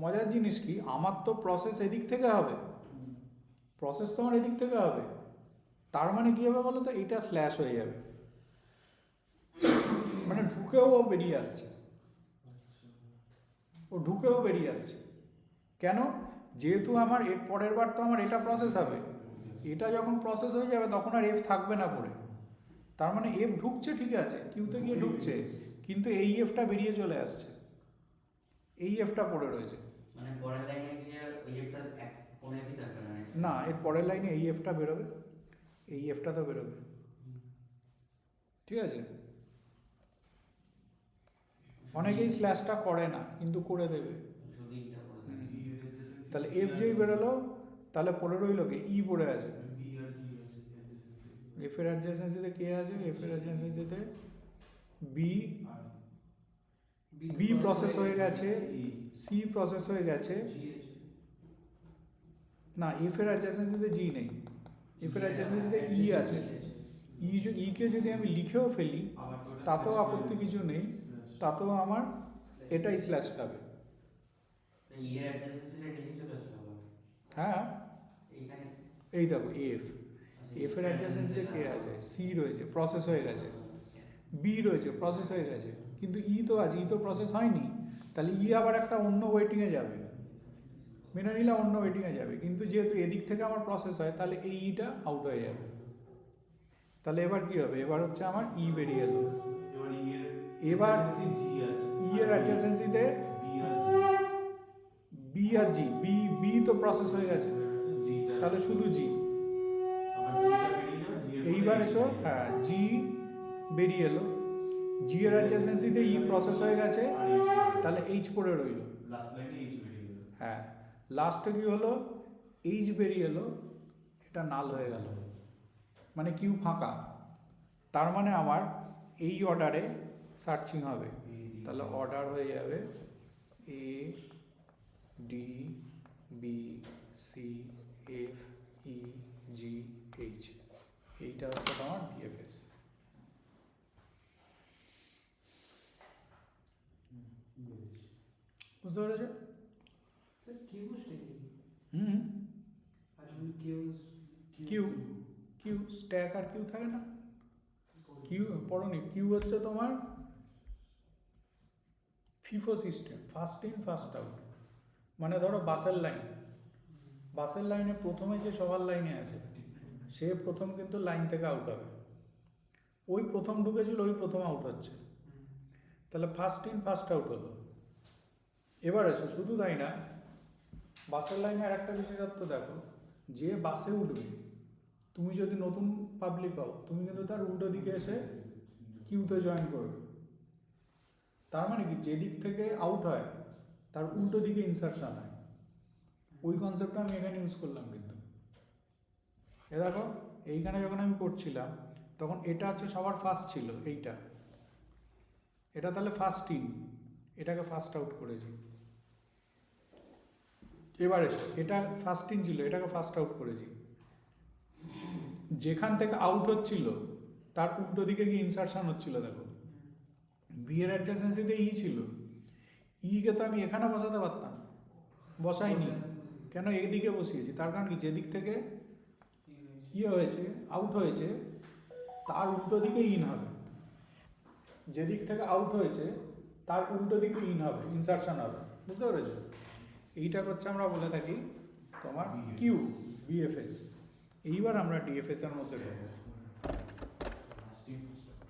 মজার জিনিস কি, আমার তো প্রসেস এদিক থেকে হবে, প্রসেস তো আমার এদিক থেকে হবে, তার মানে কী হবে বলো তো, এইটা স্ল্যাশ হয়ে যাবে, মানে ঢুকেও ও বেরিয়ে আসছে, ও ঢুকেও বেরিয়ে আসছে। কেন, যেহেতু আমার এর পরের বার তো আমার এটা প্রসেস হবে, এটা যখন প্রসেস হয়ে যাবে তখন আর এফ থাকবে না পড়ে, তার মানে এফ ঢুকছে, ঠিক আছে, কিউতে গিয়ে ঢুকছে, কিন্তু এই এফটা বেরিয়ে চলে আসছে, এই এফটা পড়ে রয়েছে, মানে পরের লাইনে গিয়ে ওই একটা কোন এফই থাকবে না, না এর পরের লাইনে এই এফটা বেরোবে, এই এফটা তো বেরোবে, ঠিক আছে। অনেকেই স্ল্যাশটা করে না কিন্তু করে দেবে। শুধু ইটা করে দেবে। তাহলে এফ যেই বেরোলো, তাহলে পড়ে রইলো কে, ই পড়ে আছে, এফ এর অ্যাডজাসেন্সিতে কে আছে, এফ এর অ্যাডজাসেন্সিতে বি, বি প্রসেস হয়ে গেছে, সি প্রসেস হয়ে গেছে, না এফ এর অ্যাডজাসেন্সিতে জি নেই, এফ এর অ্যাডজাসেন্সিতে ই আছে, ই কে যদি আমি লিখেও ফেলি তাতেও আপত্তি কিছু নেই, তাতেও আমার এটাই স্ল্যাশ খাবে। ইয়ের অ্যাডজাসেন্সিটা নিচে চলে আসলো। হ্যাঁ এইখানে এই দেখো এফ, এফ এর অ্যাডজাসেন্সিতে কে আছে, সি রয়েছে, প্রসেস হয়ে গেছে, বি রয়েছে, প্রসেস হয়ে গেছে, কিন্তু ই তো আছে, ই তো প্রসেস হয়নি, তাহলে ই আবার একটা অন্য ওয়েটিংয়ে যাবে, মেনে নিলাম অন্য ওয়েটিংয়ে যাবে, কিন্তু যেহেতু এদিক থেকে আমার প্রসেস হয় তাহলে এই ইটা আউট হয়ে যাবে। তাহলে এবার কি হবে, এবার হচ্ছে আমার ই বেরিয়ে এলো, এবার ই এর এবার adjacency G আছে, ই এর অ্যাডজাসেন্সিতে বি আর বি আর জি, বি বি তো প্রসেস হয়ে গেছে, জি টা তাহলে শুধু জি। আবার জি টা বেরিয়ে যাবে, জি এর এইবার এসো, হ্যাঁ জি বেরিয়ে এলো, জি এর অ্যাডজাসেন্সিতে ই প্রসেস হয়ে গেছে, আর এইচ তাহলে এইচ পড়ে রইলো। লাস্ট লাইনে এইচ বেরিয়ে গেল। হ্যাঁ, লাস্টে কি হলো, এইচ বেরিয়ে এলো, এটা নাল হয়ে গেল, মানে কিউ ফাঁকা, তার মানে আমার এই অর্ডারে সার্চিং হবে, তাহলে অর্ডার হয়ে যাবে A D B C F E G H, এইটা হচ্ছে তোমার ডিএফএস। বুঝতে পেরেছো? স্যার কিউজটা কি? হুম, আসলে কিউজ কিউ, কিউ স্ট্যাক আর কিউ থাকে না, কিউ পড়নি, কিউ হচ্ছে তোমার FIFO system, first in first out, মানে ধরো বাসের লাইন, বাসের লাইনে প্রথমে যে সবার লাইনে আছে সে প্রথম কিন্তু লাইন থেকে আউট হবে, ওই প্রথম ঢুকেছিল ওই প্রথম আউট হচ্ছে, তাহলে ফার্স্ট ইন ফার্স্ট আউট হলো। এবার এসো, শুধু তাই না, বাসের লাইনে আর একটা বিশেষত্ব দেখো, যে বাসে উঠবে, তুমি যদি নতুন পাবলিক হও তুমি কিন্তু তার উল্টো দিকে এসে কিউতে জয়েন করবে, তার মানে কি যেদিক থেকে আউট হয় তার উল্টো দিকে ইনসারশন হয়, ওই কনসেপ্টটা আমি এখানে ইউজ করলাম। কিন্তু এ দেখো এইখানে যখন আমি করছিলাম তখন এটা হচ্ছে সবার ফার্স্ট ছিল, এইটা, এটা তাহলে ফার্স্ট ইন, এটাকে ফার্স্ট আউট করেছি। এবার এসো, এটা ফার্স্ট ইন ছিল, এটাকে ফার্স্ট আউট করেছি, যেখান থেকে আউট হচ্ছিল তার উল্টো দিকে গিয়ে ইনসারশন হচ্ছিল, দেখো বি এর অ্যাডজাসেন্সিতে ই ছিল, ই কে তো আমি এখানে বসাতে পারতাম, বসাইনি, কেন এদিকে বসিয়েছি, তার কারণ কি যেদিক থেকে ইয়ে হয়েছে আউট হয়েছে তার উল্টো দিকে ইন হবে, যেদিক থেকে আউট হয়েছে তার উল্টো দিকে ইন হবে, ইনসারশন হবে, বুঝতে পেরেছো? এইটা হচ্ছে আমরা বলে থাকি তোমার কিউ, বিএফএস। এইবার আমরা ডিএফএস এর মধ্যে ঢুকবো। Last in first out.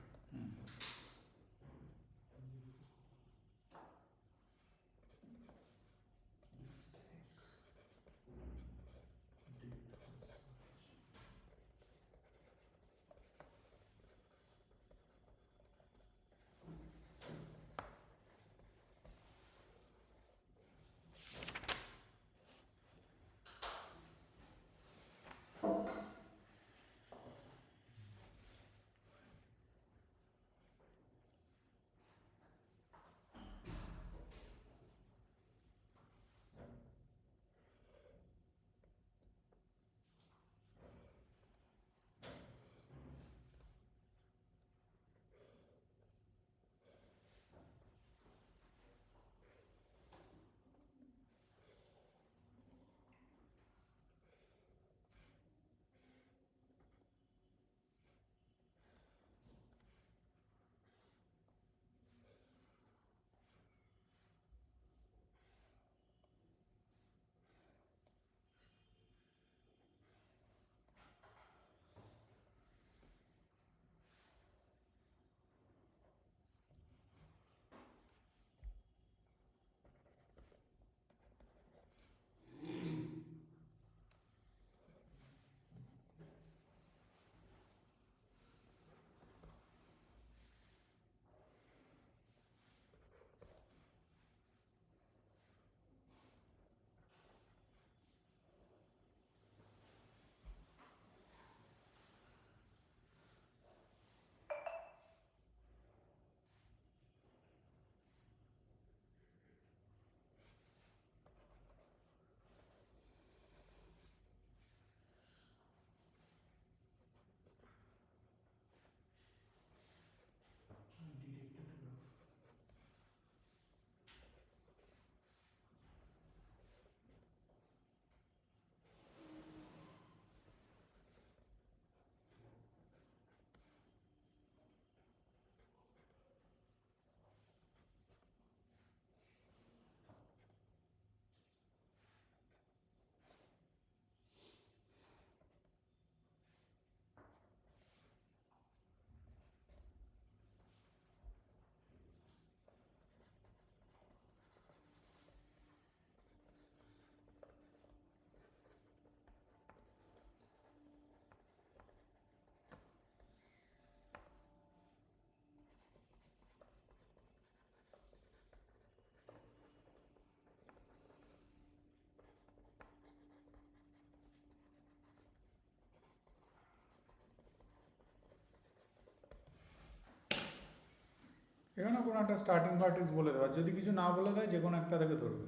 এখানে কোনো একটা স্টার্টিং ভার্টেক্স বলে দেওয়া, যদি কিছু না বলে দেয় যে কোনো একটা থেকে ধরবে।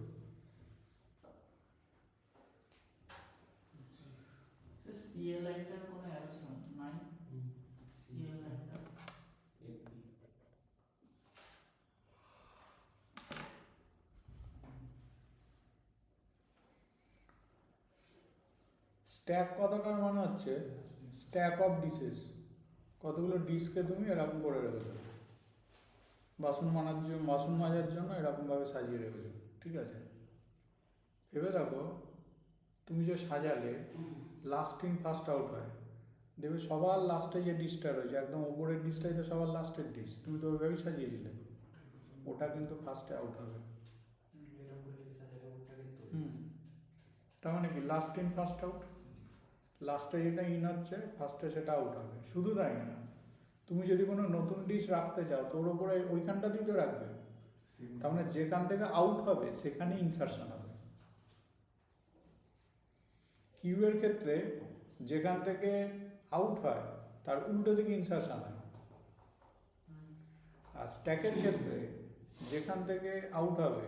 সিএল লাইনটার কোনো অ্যারোস নাই, সিএল লাইনটা স্ট্যাক কথাটার মানে হচ্ছে স্ট্যাক অফ ডিশেস, কতগুলো ডিশকে তুমি এরকম করে রেখেছো, বাসন মাজার জন্য এরকমভাবে সাজিয়ে রেখেছো, ঠিক আছে? ভেবে দেখো তুমি যে সাজালে লাস্ট ইন ফার্স্ট আউট হয়, দেখবে সবার লাস্টে যে ডিশটা রয়েছে একদম উপরের ডিশটাই তো সবার লাস্টের ডিশ, তুমি তো ওইভাবেই সাজিয়েছিলে, ওটা কিন্তু ফার্স্টে আউট হবে। এরকম করে সাজালে ওটা কিন্তু তার মানে কি লাস্ট ইন ফার্স্ট আউট, লাস্টে যেটা ইন হচ্ছে ফার্স্টে সেটা আউট হবে। শুধু তাই না, তুমি যদি কোনো নতুন ডিশ রাখতে চাও তো ওর ওপরে ওইখানটাতেই তো রাখবে, তার মানে যেখান থেকে আউট হবে সেখানে ইনসারশন হবে। কিউ এর ক্ষেত্রে যেখান থেকে আউট হয় তার উল্টো দিকে ইনসারশন হয়, আর স্ট্যাকের ক্ষেত্রে যেখান থেকে আউট হবে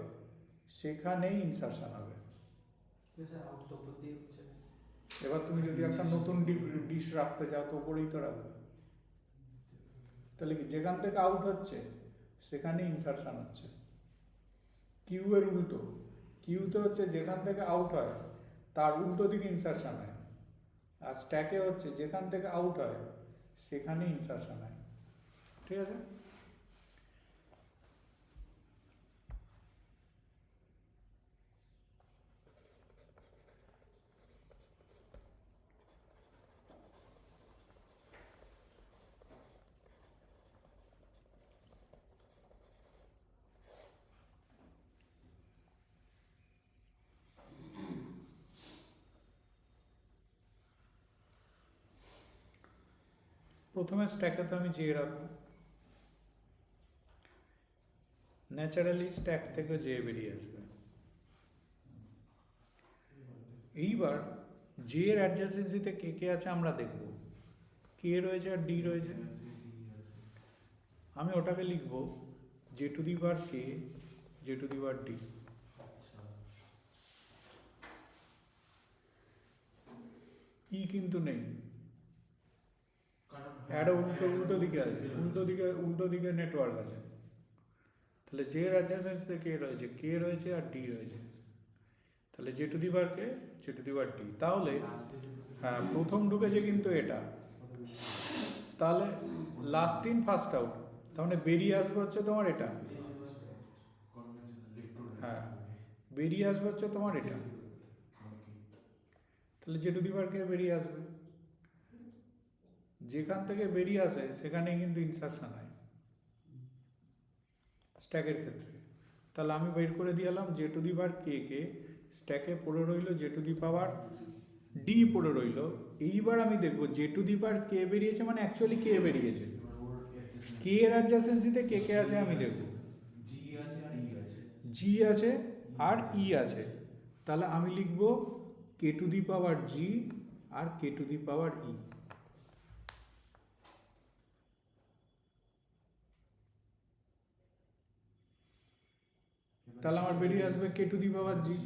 সেখানেই ইনসারশন হবে। স্যার আউট তো উপর দিয়ে হচ্ছে। এবার তুমি যদি একটা নতুন ডিশ রাখতে চাও তো ওপরেই তো রাখবে, তাহলে কি যেখান থেকে আউট হচ্ছে সেখানে ইনসারশন হচ্ছে। কিউ এর উল্টো, কিউতে হচ্ছে যেখান থেকে আউট হয় তার উল্টো দিকে ইনসারশন হয়, আর স্ট্যাকে হচ্ছে যেখান থেকে আউট হয় সেখানে ইনসারশন হয়, ঠিক আছে? প্রথমে স্ট্যাকে তো আমি জে রাখবো, ন্যাচারালি স্ট্যাক থেকে জে বেরিয়ে আসবে। এইবার জে এর অ্যাডজাসেন্সিতে কে কে আছে আমরা দেখব, কে রয়েছে আর ডি রয়েছে। আমি ওটাকে লিখব J to the power K, J to the power D. E কিন্তু নেই, অ্যাডও উল্টো দিকে আছে, উল্টো দিকে নেটওয়ার্ক আছে। তাহলে জে এর অ্যাডজাসেন্সিতে কে রয়েছে, কে রয়েছে আর ডি রয়েছে, তাহলে J to the power K, J to the power D. তাহলে হ্যাঁ প্রথম ঢুকেছে কিন্তু এটা, তাহলে লাস্ট ইন ফার্স্ট আউট, তাহলে বেরিয়ে আসবে হচ্ছে তোমার এটা, হ্যাঁ বেরিয়ে আসবে হচ্ছে তোমার এটা, তাহলে জে টু দি পাওয়ার কে বেরিয়ে আসবে, যেখান থেকে বেরিয়ে আসে সেখানে কিন্তু ইনসারশন হয় স্ট্যাকের ক্ষেত্রে। তাহলে আমি বের করে দিলাম জে টু দি পাওয়ার কে কে, স্ট্যাকে পড়ে রইল J to the power D পড়ে রইল। এইবার আমি দেখব জে টু দি পাওয়ার কে বেরিয়েছে, মানে অ্যাকচুয়ালি কে বেরিয়েছে, কে এর অ্যাডজাসেন্সিতে কে কে আছে আমি দেখব, জি আছে আর ই আছে, তাহলে আমি লিখব কে two the power G R K two the power ই। তাহলে আমার বেরিয়ে আসবে কে টু দি পাওয়ার জি,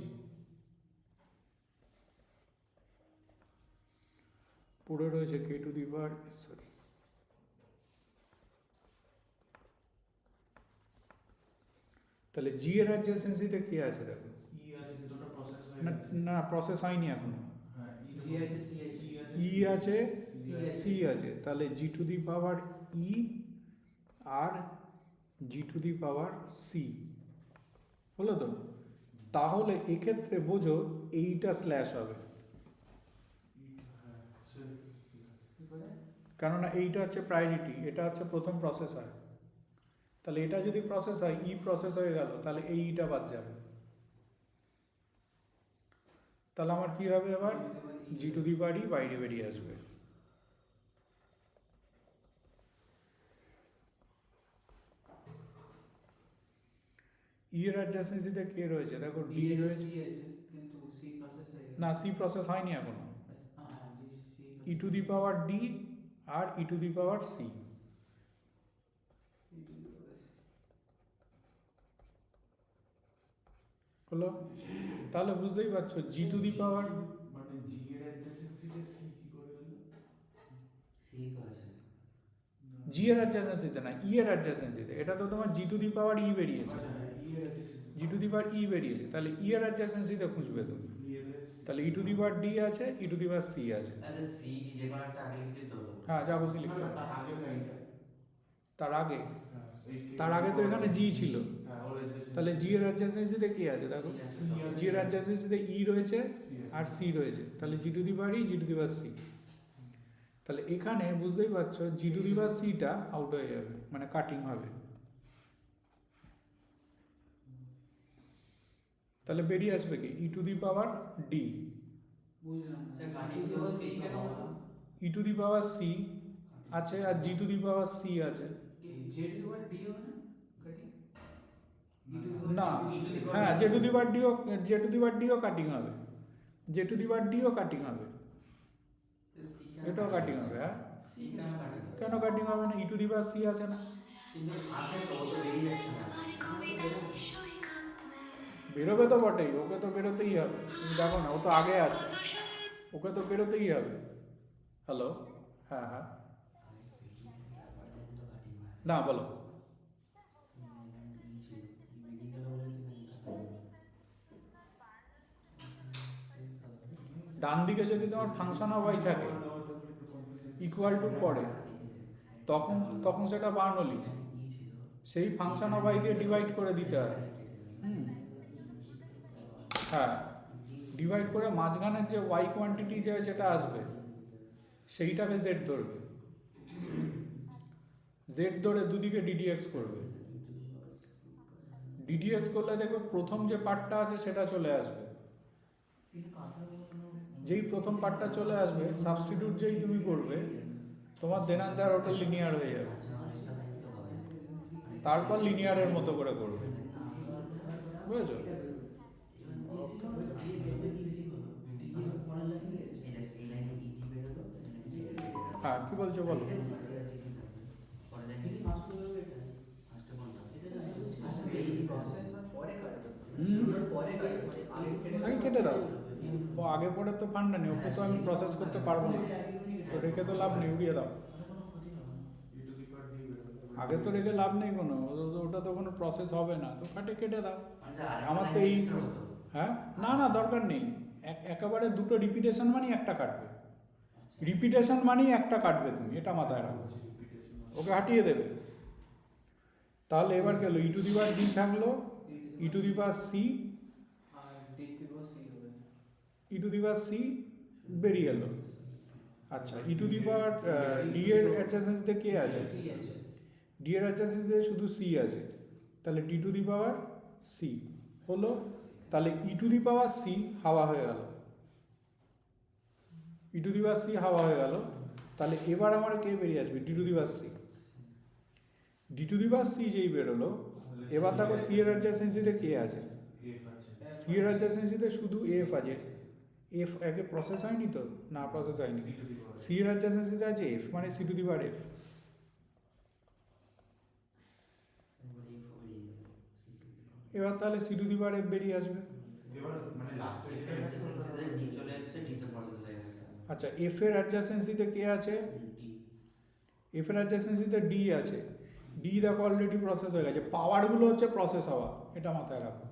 পড়ে রয়েছে কে টু দি পাওয়ার সরি, তাহলে জি এর অ্যাডজাসেন্সিতে কে আছে দেখো, না না প্রসেস হয়নি এখনো, জি আছে, সি আছে, ই আছে সি আছে, তাহলে G to the power E আর G to the power C হলো তো। তাহলে এক্ষেত্রে বোঝো এইটা স্ল্যাশ হবে, কেননা এইটা হচ্ছে প্রায়োরিটি, এটা হচ্ছে প্রথম প্রসেস হয়, তাহলে এটা যদি প্রসেস হয় ই প্রসেস হয়ে গেল, তাহলে এই ইটা বাদ যাবে, তাহলে আমার কি হবে এবার জি টু দি পাওয়ার ই বাইরে বেরিয়ে আসবে। ই এর অ্যাডজাসেন্সিতে কে রয়েছে দেখো, ডি রয়েছে, কিন্তু সি প্রসেস হয়ে গেছে। না সি প্রসেস হয়নি এখনো, হ্যাঁ G C E to the power D আর E to the power C, হলো, তাহলে বুঝতেই পারছো জি টু দি পাওয়ার মানে জি এর অ্যাডজাসেন্সিতে সি কি করে হলো? সেই তো আছে। জি এর অ্যাডজাসেন্সিতে না, ই এর অ্যাডজাসেন্সিতে। এটা তো তোমার জি টু দি পাওয়ার ই বেরিয়েছে, আচ্ছা হ্যাঁ ই এর adjacency G to the power ই বেরিয়েছে, তাহলে ই এর অ্যাডজাসেন্সিতে খুঁজবে তুমি। তাহলে ই টু দি পাওয়ার ডি আছে, ই টু দি পাওয়ার সি আছে। আচ্ছা সি ডি যে কোনো একটা আগে লিখলে তো হলো। হ্যাঁ যা বসে লিখতে হবে। তার আগের লাইনটা তার আগে, হ্যাঁ এই তার আগে তো এখানে জি ছিল, হ্যাঁ ওর অ্যাডজাসেন্সি তাহলে জি এর অ্যাডজাসেন্সিতে কি আছে দেখো, জি এর অ্যাডজাসেন্সিতে ই রয়েছে আর সি রয়েছে, তাহলে G to the power E, G to the power C. তাহলে এখানে বুঝতেই পারছো জি টু দি পাওয়ার সিটা আউট হয়ে যাবে, মানে কাটিং হবে। তাহলে বেরিয়ে আসবে কি ই টু দি পাওয়ার ডি, বুঝলাম সে কাটিং তো সি কেন হলো? ই টু দি পাওয়ার সি আছে আর G to the power C আছে। J to the power D হবে না কাটিং? না, হ্যাঁ জে টু দি পাওয়ার ডিও, জে টু দি পাওয়ার ডিও কাটিং হবে, জে টু দি পাওয়ার ডিও কাটিং হবে, এটাও কাটিং হবে। হ্যাঁ সি কেন কাটিং? কেন কাটিং হবে না, ই টু দি পাওয়ার সি আছে না, কিন্তু আছে তো ও তো বেরিয়ে যাচ্ছে না। বেরোবে তো বটেই, ওকে তো বেরোতেই হবে, তুমি দেখো না ও তো আগে আছে, ওকে তো বেরোতেই হবে। হ্যালো, হ্যাঁ হ্যাঁ, না বলো। ডান দিকে যদি তোমার ফাংশন অফ ওয়াই থাকে ইকুয়াল টু পরে, তখন তখন সেটা বার্নলিস, সেই ফাংশন অফ ওয়াই দিয়ে ডিভাইড করে দিতে হয়। হ্যাঁ ডিভাইড করে মাঝখানের যে ওয়াই কোয়ান্টিটি যেটা আসবে সেইটাকে জেড ধরবে, জেড ধরে দুদিকে ডিডিএক্স করবে, ডিডিএক্স করলে দেখবে প্রথম যে পার্টটা আছে সেটা চলে আসবে, যেই প্রথম পার্টটা চলে আসবে সাবস্টিটিউট যেই তুমি করবে তোমার দেনার দেওয়ার ওটা লিনিয়ার হয়ে যাবে, তারপর লিনিয়ারের মতো করে করবে, বুঝেছো? হ্যাঁ কি বলছো বলো। আগে কেটে দাও, ও আগে পরে তো ফান্ডা নেই, ওকে তো আমি প্রসেস করতে পারবো না, তো রেখে তো লাভ নেই, উড়িয়ে দাও। ই টু দি পাওয়ার ডি বেরোবে। আগে তো রেখে লাভ নেই কোনো, ওটা তো কোনো প্রসেস হবে না, তো কাটে কেটে দাও। আমার তো এই, হ্যাঁ না না দরকার নেই, একেবারে দুটো রিপিটেশন মানেই একটা কাটবে, রিপিটেশন মানেই একটা কাটবে, তুমি এটা মাথায় রাখো, ওকে হাঁটিয়ে দেবে। তাহলে এবার গেল ই টু দি পাওয়ার ডি থাকলো, E to the power C, আর D to the power C হবে। E to the power C বেরিয়ে এলো। আচ্ছা ই টু দি পাওয়ার ডি এর অ্যাডজাসেন্সিতে কে আছে, সি আছে। ডি এর অ্যাডজাসেন্সিতে শুধু সি আছে, তাহলে D to the power C হলো, তাহলে ই টু দি পাওয়ার সি হাওয়া হয়ে গেল, ই টু দি পাওয়ার সি হাওয়া হয়ে গেল। তাহলে এবার আমার কে বেরিয়ে আসবে, D to the power C, D to the power C যেই বেরোলো, এবার দেখো সি এর অ্যাডজাসেন্সিতে কে আছে, এফ আছে। সি এর অ্যাডজাসেন্সিতে শুধু এফ আছে, এফ আগে প্রসেস হয়নি তো, না প্রসেস হয়নি, C to the power C এর অ্যাডজাসেন্সিতে আছে এফ, মানে C to the power F. এবার তাহলে C to the power F বেরিয়ে আসবে। এবার মানে লাস্টে ডি চলে এসেছে, ডি তে প্রসেস হয়ে গেছে। আচ্ছা এফ এর অ্যাডজাসেন্সিতে কে আছে, এফ এর অ্যাডজাসেন্সিতে ডি আছে, ডি দেখো অলরেডি প্রসেস হয়ে গেছে, পাওয়ারগুলো হচ্ছে প্রসেস হওয়া, এটা মাথায় রাখো,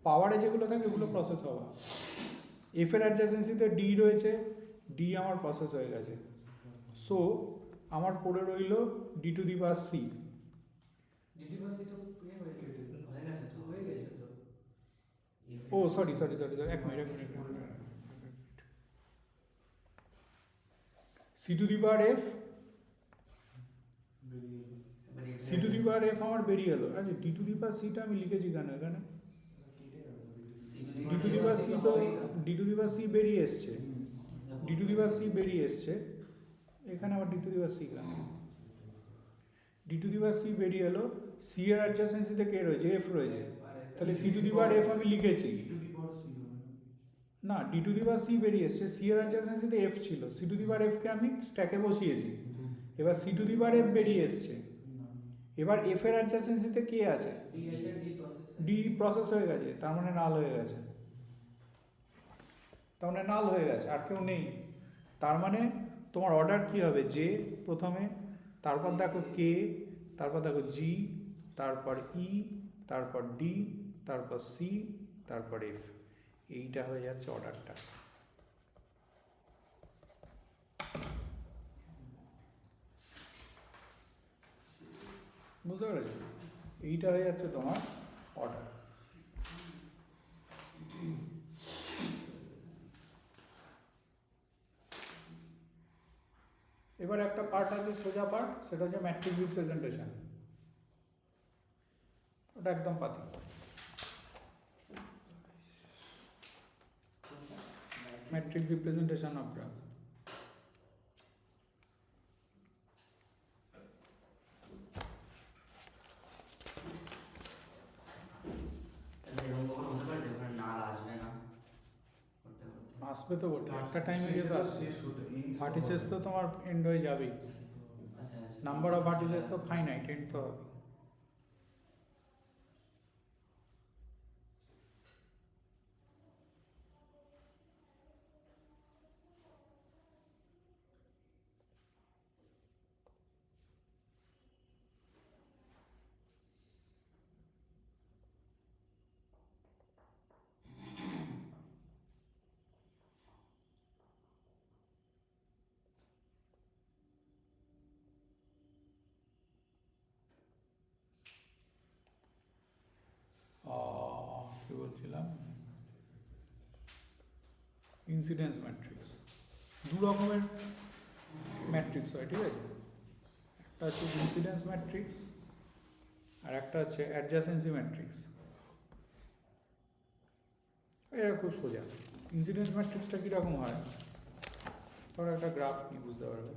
পাওয়ারে যেগুলো থাকে ওগুলো প্রসেস হওয়া। এফ এর অ্যাডজাসেন্সিতে ডি রয়েছে, ডি আমার প্রসেস হয়ে গেছে, সো আমার পড়ে রইল D to the power C. D to the power C তো হয়ে গেছে তো, হয়ে গেছে তো। Oh sorry sorry sorry sorry, এক minute C to the power F, বেরিয়ে এলো। C to the power F আমার বেরিয়ে এলো। আচ্ছা ডি টু দি পাওয়ার সিটা আমি লিখেছি কেন এখানে, D to the power C তো, D to the power C বেরিয়ে এসছে, D to the power C বেরিয়ে এসছে, এখানে আবার D to the power C কেন, D to the power C বেরিয়ে এলো, সি এর অ্যাডজাসেন্সিতে কে রয়েছে, এফ রয়েছে, তাহলে C to the power F আমি লিখেছি, E to the power C হবে না D to the power C বেরিয়ে এসছে, সি এর অ্যাডজাসেন্সিতে এফ ছিল, সি টু দি পাওয়ার এফকে আমি স্ট্যাকে বসিয়েছি, এবার C to the power F বেরিয়ে এসছে, এবার এফ এর অ্যাডজাসেন্সিতে কে আছে, ডি আছে, ডি প্রসেস। ডি প্রসেস হয়ে গেছে, তার মানে নাল হয়ে গেছে, তার মানে নাল হয়ে গেছে, আর কেউ নেই। তার মানে তোমার অর্ডার কি হবে, যে প্রথমে, তারপর দেখো কে, তারপর দেখো জি, তারপর ই, তারপর ডি, তারপর সি, তারপর এফ। এইটা হয়ে যাচ্ছে অর্ডারটা। বুঝতে পেরেছো? এইটা হয়ে যাচ্ছে তোমার অর্ডার। এবার একটা পার্ট আছে সোজা পার্ট, সেটা হচ্ছে ম্যাট্রিক্স রিপ্রেজেন্টেশন। ওটা একদম পাতি। Matrix representation of graph. এরকম কখনো হতে পারে যে ওখানে নাল আসবে না করতে করতে? আসবে তো বটে, একটা টাইমে গিয়ে তো আসবে। শেষ হতে ভার্টিসেস তো তোমার এন্ড হয়ে যাবেই, আচ্ছা নাম্বার অফ ভার্টিসেস তো ফাইনাইট, এন্ড তো হবে। কি বলছিলাম, ইনসিডেন্স ম্যাট্রিক্স। দু রকমের ম্যাট্রিক্স হয়, ঠিক আছে? একটা হচ্ছে ইনসিডেন্স ম্যাট্রিক্স, আর একটা হচ্ছে অ্যাডজাসেন্সি ম্যাট্রিক্স। এরা খুব সোজা। ইনসিডেন্স ম্যাট্রিক্সটা কীরকম হয়, ধরো একটা গ্রাফ নিয়ে বুঝতে পারবে।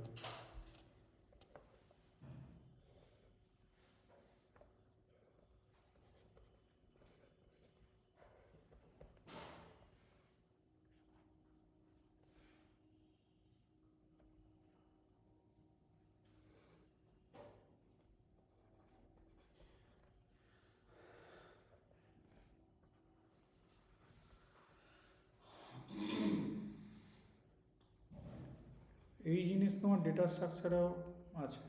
এই জিনিস তোমার ডেটা স্ট্রাকচারেও আছে।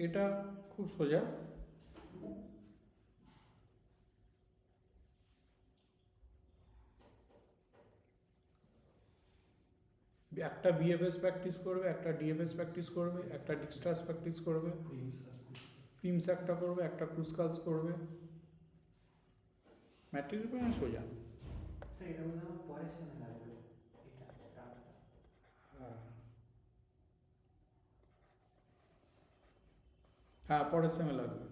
এটা খুব সোজা। একটা বিএফএস প্র্যাকটিস করবে, একটা ডিএফএস প্র্যাকটিস করবে, একটা ডিক্সট্রাস প্র্যাকটিস করবে, প্রিমস একটা করবে, একটা ক্রুসকালস করবে। ম্যাট্রিক্স মানে সোজা। তো এটা মনে হয় পরের সেমে লাগবে এটা রাউন্ডটা। হ্যাঁ, পরের সেমে লাগবে।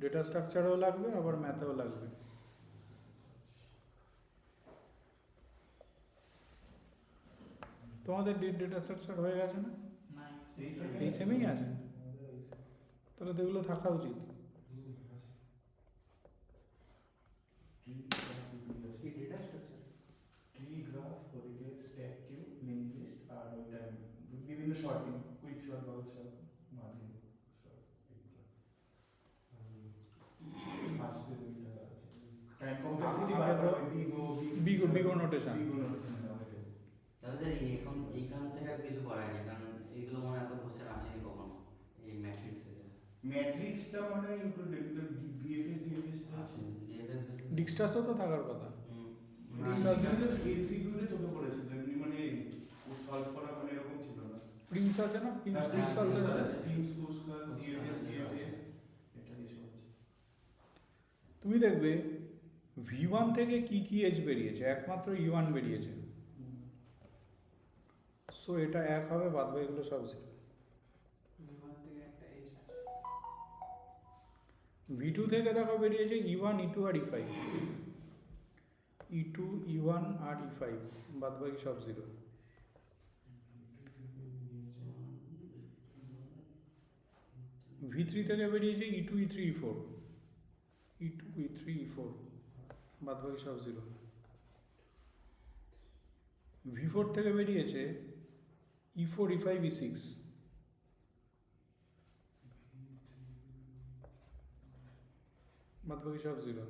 ডেটা স্ট্রাকচারেও লাগবে, আবার ম্যাথেও লাগবে। তোমাদের ডেটা স্ট্রাকচার হয়ে গেছে না? না এই সেমেই আছে, তাহলে তো এগুলো থাকা উচিত। কি ডেটা স্ট্রাকচার? ট্রি গ্রাফ, ওদিকে স্ট্যাক কিউ, লিঙ্ক লিস্ট, আর ওইটা বিভিন্ন sorting, quick short, bubble short, margin short, ফার্স্টে দুইটা আছে টাইম কমপ্লেক্সিটি আগে তো বিগো নোটেশন। তাহলে এখন এইখান থেকে আর কিছু করায়নি, কারণ এইগুলো মনে হয় এত কোশ্চেন আসেনি কখনো এই ম্যাট্রিক্স থেকে। ম্যাট্রিক্সটা মানে ইনক্লুডেড, কিন্তু বিএফএস ডিএফএস আছে। ডিক্সট্রাসও তো থাকার কথা। এমসিকিউতে চোখে পড়েছিল, এমনি মানে সলভ করা মানে এরকম ছিল না। প্রিমস আছে না, প্রিমস ক্রুসকালস আছে। টিমস কুস্কাল, ডিএফএস, ডিএফএস, এটা এসব আছে। তুমি দেখবে V1 থেকে কি এজ বেরিয়েছে, একমাত্র E1 বেরিয়েছে, সো এটা 1 হবে, বাদ বাকিগুলো সব 0। V1 থেকে একটা এজ আছে। V2 থেকে দেখো বেরিয়েছে E1, E2 আর E5, E2, E1 আর E5, বাদ বাকি সব 0। V3 থেকে বেরিয়েছে E2, E3, E4, E2, E3, E4, বাদ বাকি সব 0। V4 থেকে বেরিয়েছে E4, E5, E6, বাদ বাকি সব 0।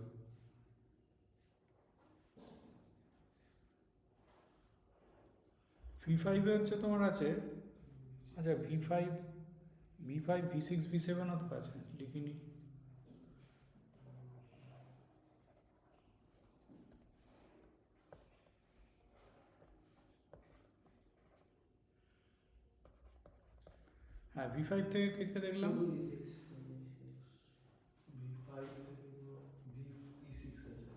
V5 এ হচ্ছে তোমার আছে, আচ্ছা V5, V6, V7 ও তো আছে, লিখিনি। হ্যাঁ, V5 থেকে কে দেখলাম, শুধু E6 V5 থেকে E6 আছে।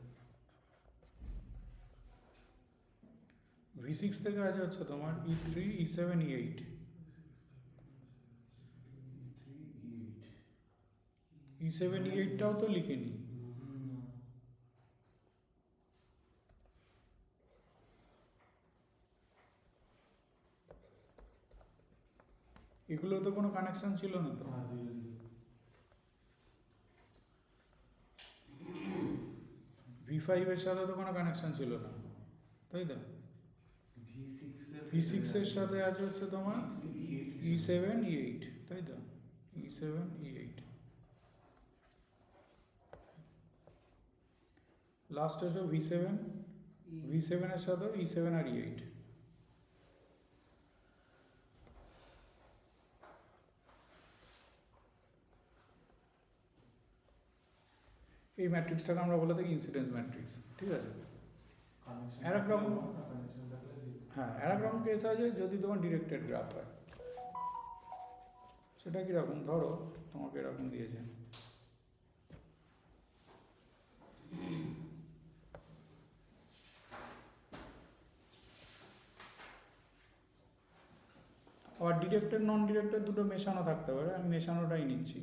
V6 থেকে আছে হচ্ছে তোমার E3, E7, E8, E7, E8টাও তো লিখিনি। এগুলো তো কোনো কানেকশন ছিল না তো। V5 এর সাথে তো কোনো কানেকশন ছিল না, তাই তো। V6 এর সাথে আছে হচ্ছে তোমার E7, E8, তাই তো, E7, E8। লাস্ট হচ্ছে V7, V7 এর সাথে E7 আর E8। এই ম্যাট্রিক্সটাকে আমরা বলে থাকি ইনসিডেন্স ম্যাট্রিক্স, ঠিক আছে। আরেক রকম, হ্যাঁ আরেক রকম কেস আছে যদি তোমার ডিরেক্টেড গ্রাফ হয়। সেটা কীরকম, ধরো তোমাকে এরকম দিয়েছে, আবার ডিরেক্টেড নন ডিরেক্টেড দুটো মেশানো থাকতে পারে, আমি মেশানোটাই নিচ্ছি।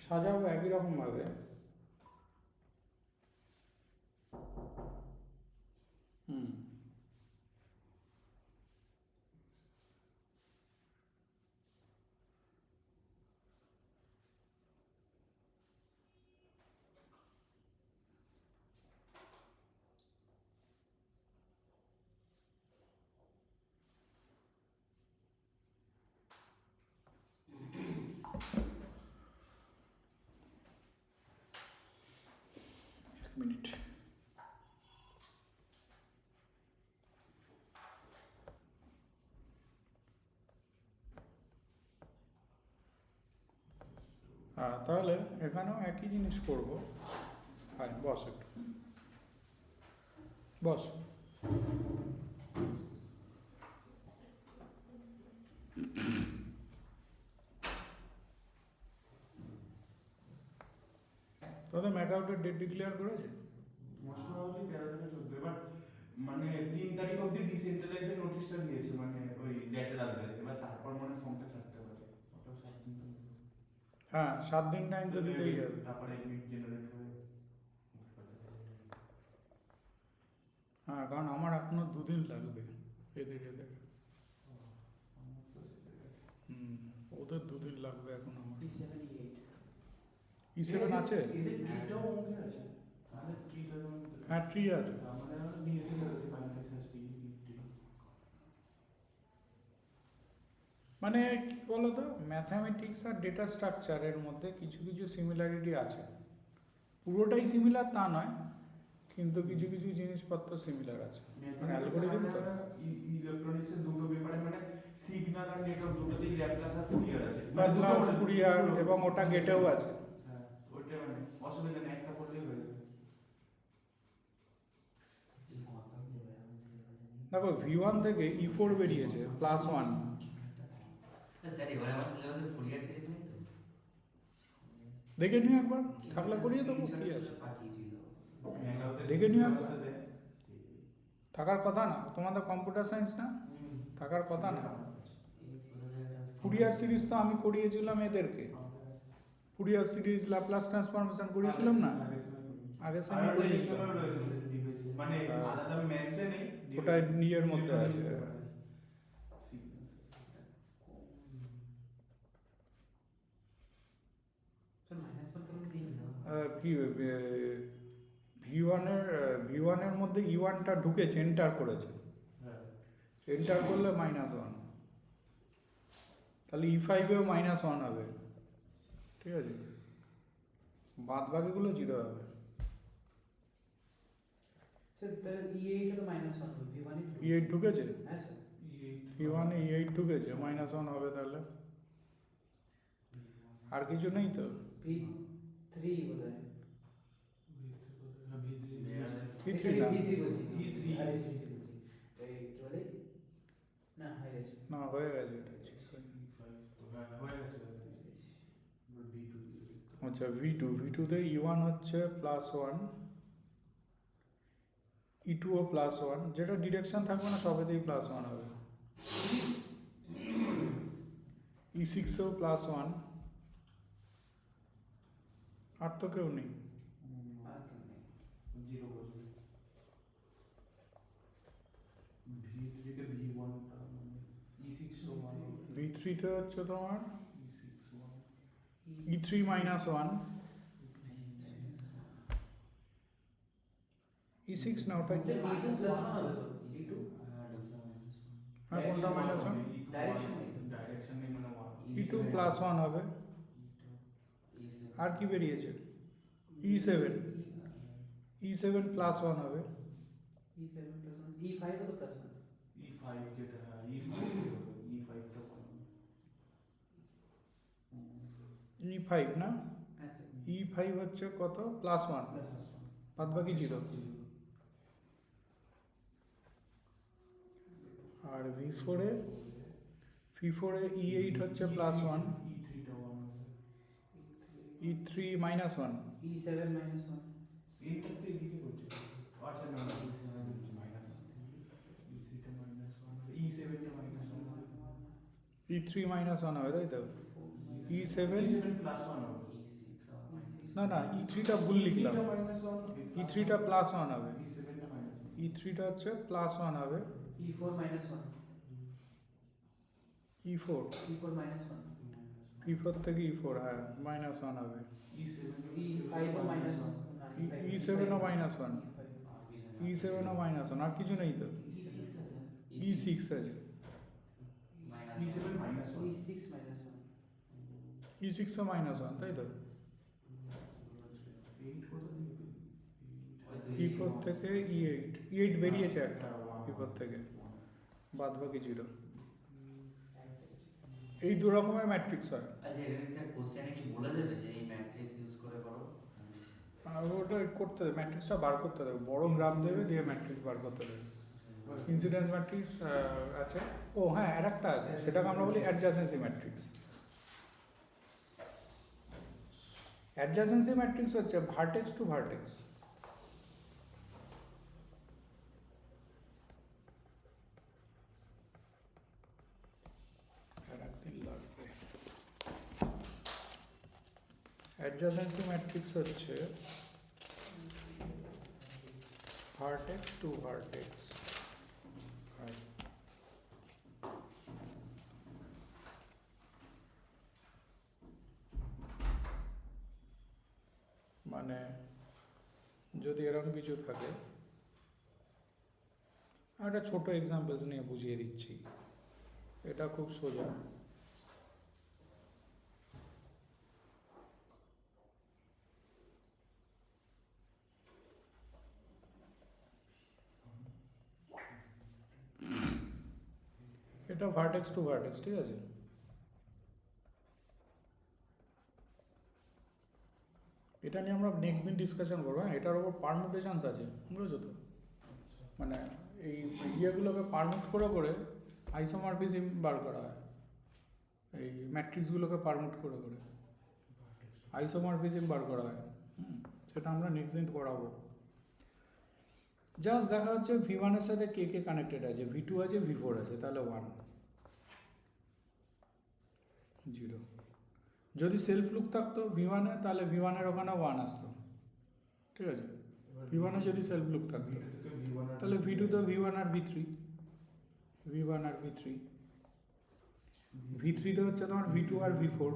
সাজাবো একই রকম ভাবে, হুম, এক মিনিট। হ্যাঁ, তাহলে এখানেও একই জিনিস করবো। হ্যাঁ, বস একটু, বস। তোদের ম্যাকআউটের ডেট ডিক্লেয়ার করেছে? মোস্ট প্রবাবলি 13 থেকে 14। এবার মানে 3 তারিখ অবধি ডিসেন্ট্রালাইজের নোটিশটা দিয়েছে, মানে ওই ল্যাটেরালদের। এবার তারপর মানে ফর্মটা ছাড়তে পারে, ওটাও 7 দিন তো নেবে। হ্যাঁ, 7 দিন টাইম তো দিতেই হবে। তারপরে এডমিট জেনারেট হয়ে হ্যাঁ, কারণ আমার এখনো 2 দিন লাগবে। এদের ওদের 2 দিন লাগবে এখন আমার E7 E8 E7 আছে এদের ট্রিটাও অঙ্কে আছে আমাদের ট্রিটা যেমন হ্যাঁ ট্রি আছে আমাদের ডিএসএল আছে বাইনারি সার্চ ট্রি মানে কি বলতো ম্যাথামেটিক্স আর ডেটা স্ট্রাকচারের মধ্যে কিছু কিছু সিমিলারিটি আছে পুরোটাই সিমিলার তা নয় কিন্তু কিছু কিছু জিনিসপত্র সিমিলার আছে মানে অ্যালগরিদম তো ইলেকট্রনিক্স এর দুটো পেপারে মানে সিগন্যাল আর নেটওয়ার্ক দুটোতেই ল্যাপ্লাস আর ফুরিয়ার আছে ল্যাপ্লাস ফুরিয়ার এবং ওটা গেটেও আছে হ্যাঁ ওইটা মানে অসুবিধা নেই একটা পড়লেই হয়ে যাবে দেখো V1 থেকে E4 বেরিয়েছে +1 স্যার এবারে আমার সিলেবাসে ফুরিয়ার সিরিজ নেই তো দেখে নিও একবার থাকলে করিয়ে দেবো কি আছে পাঠিয়েছিল দেখে নিও একবার থাকার কথা না তোমাদের কম্পিউটার সায়েন্স না থাকার কথা না ফুরিয়ার সিরিজ তো আমি করিয়েছিলাম এদেরকে ফুরিয়ার সিরিজ ল্যাপ্লাস ট্রান্সফরমেশন করিয়েছিলাম না আগের আর সময় ওটা করিয়েছি এসএমএ রয়েছে ডিভাইসে মানে আলাদা ম্যাথসে নেই ওটা নিজের মধ্যে আছে V1 এর মধ্যে E1 টা ঢুকেছে এন্টার করেছে এন্টার করলে -1 তাহলে E5 এও -1 হবে ঠিক আছে বাদ বাকিগুলো 0 হবে স্যার তাহলে E8 তো -1 হবে V1 E8 ঢুকেছে হ্যাঁ স্যার V1 এ E8 ঢুকেছে -1 হবে তাহলে আর কিছু নেই তো V3 বোধহয় V3 না V3 বলছি V3 আরে V3 বলছি এই কি বলে না হয়ে গেছে না হয়ে গেছে এটা ঠিক হয়নি। আচ্ছা V2 তে E1 হচ্ছে +1 E2 ও +1 যেটা ডিরেকশন থাকবে না সবেতেই +1 হবে E6 এও +1 আর তো কেউ নেই আর কেউ নেই V3 তে হচ্ছে তোমার E3 -1 E6 না ওটা স্যার E2 +1 হবে তো E2 হ্যাঁ কোনটা -1 ডাইরেকশন নেই তো ডাইরেকশন নেই মানে 1 E2 +1 হবে আর কি বেরিয়েছে E7 E7 +1 হবে E7 +1 E5 তো +1 E5 যেটা হ্যাঁ E5 টা E5 না আচ্ছা E5 হচ্ছে কত +1 বাদ বাকি 0 আর V4 এ E8 হচ্ছে +1 E3 টা 1 হবে E3 -1 E7 -1 এইটা তো এদিকে করছে আচ্ছা না না E3 টা -1 E7 টা -1 E3 -1 হবে তাই তো E7 +1 হবে না না E3 টা ভুল লিখলাম E3 টা +1 হবে E7 টা E3 টা হচ্ছে +1 হবে E4 -1 E4 E4 -1 E4 থেকে E4 হ্যাঁ -1 হবে E5 ও -1 E7 ও -1 E7 ও -1 আর কিছু নেই তো E6 আছে E7 -1 E6 E6 ও -1 তাই তো 8 কত দিবে E4 থেকে E8 E8 বেরিয়েছে একটা E4 থেকে বাদ বাকি 0 এই দু রকমের ম্যাট্রিক্স হয় আচ্ছা এখানে স্যার কোশ্চেনে কি বলে দেবে যে এই ম্যাট্রিক্স ইউজ করে করো আর ওটা করতে দেবে ম্যাট্রিক্সটা বার করতে দেবে বড় গ্রাফ দেবে দিয়ে ম্যাট্রিক্স বার করতে দেবে ইনসিডেন্স ম্যাট্রিক্স আছে ও হ্যাঁ আর একটা আছে সেটাকে আমরা বলি অ্যাডজাসেন্সি ম্যাট্রিক্স অ্যাডজাসেন্সি ম্যাট্রিক্স হচ্ছে vertex to vertex adjacency matrix হচ্ছে ভার্টেক্স টু ভার্টেক্স মানে যদি এরকম কিছু থাকে, একটা ছোট এক্সাম্পলস নিয়ে বুঝিয়ে দিচ্ছি, এটা খুব সোজা। এটা ভার্টেক্স টু ভার্টেক্স, ঠিক আছে? এটা নিয়ে আমরা নেক্সট দিন ডিসকাশন করবো। হ্যাঁ, এটার ওপর পারমুটেশনস আছে, বুঝেছো তো? মানে এই ইয়েগুলোকে পারমুট করে করে আইসোমরফিজম বার করা হয়, এই ম্যাট্রিক্সগুলোকে পারমুট করে করে আইসোমরফিজম বার করা হয়। সেটা আমরা নেক্সট দিন পড়াবো। জাস্ট দেখা হচ্ছে V1 এর সাথে কে কে কানেক্টেড আছে, V2 আছে, V4 আছে, তাহলে 1 0। যদি সেলফ লুক থাকতো V1 এ, তাহলে V1 এর ওখানে 1 আসতো, ঠিক আছে? V1 এ যদি সেলফ লুক থাকতো, তাহলে V2 তো V1 আর V3, V1 আর V3, V3 তে হচ্ছে তোমার V2 আর V4,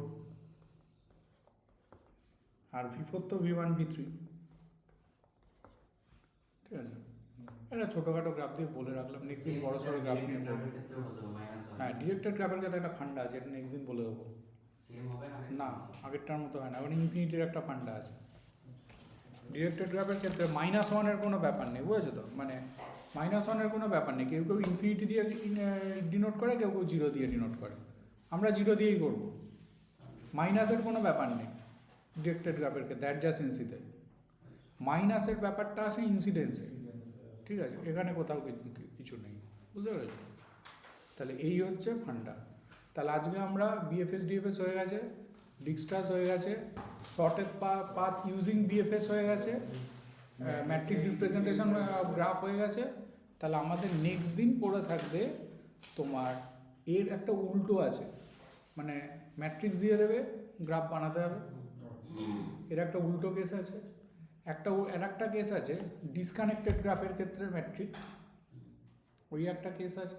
আর V4 তো V1 V3, ঠিক আছে? এটা ছোটোখাটো গ্রাফ দিয়ে বলে রাখলাম, নেক্সট দিন বড় সড়ো গ্রাফ নিয়ে বলবো। হ্যাঁ, ডিরেক্টেড গ্রাফের কাছে একটা ফান্ডা আছে, এটা নেক্সট দিন বলে দেবো। না, আগেরটার মতো হয় না, মানে ইনফিনিটির একটা ফান্ডা আছে। ডিরেক্টেড গ্রাফের ক্ষেত্রে -1 এর কোনো ব্যাপার নেই, বুঝেছো তো? মানে -1 এর কোনো ব্যাপার নেই, কেউ কেউ ইনফিনিটি দিয়ে ডিনোট করে, কেউ কেউ 0 দিয়ে ডিনোট করে, আমরা 0 দিয়েই করবো। মাইনাসের কোনো ব্যাপার নেই ডিরেক্টেড গ্রাফের ক্ষেত্রে, অ্যাডজাসেন্সিতে। মাইনাসের ব্যাপারটা আসে ইনসিডেন্সে, ঠিক আছে? এখানে কোথাও কিছু নেই, বুঝতে পেরেছো? তাহলে এই হচ্ছে ফান্ডা। তাহলে আজকে আমরা বিএফএস ডিএফএস হয়ে গেছে, ডিক্সট্রাস হয়ে গেছে, শর্টেড পাথ ইউজিং বিএফএস হয়ে গেছে, ম্যাট্রিক্স রিপ্রেজেন্টেশন গ্রাফ হয়ে গেছে। তাহলে আমাদের নেক্সট দিন পড়ে থাকবে তোমার এর একটা উল্টো আছে, মানে ম্যাট্রিক্স দিয়ে দেবে, গ্রাফ বানাতে হবে, এর একটা উল্টো কেস আছে। একটা কেস আছে ডিসকানেক্টেড গ্রাফের ক্ষেত্রে ম্যাট্রিক্স, ওই একটা কেস আছে।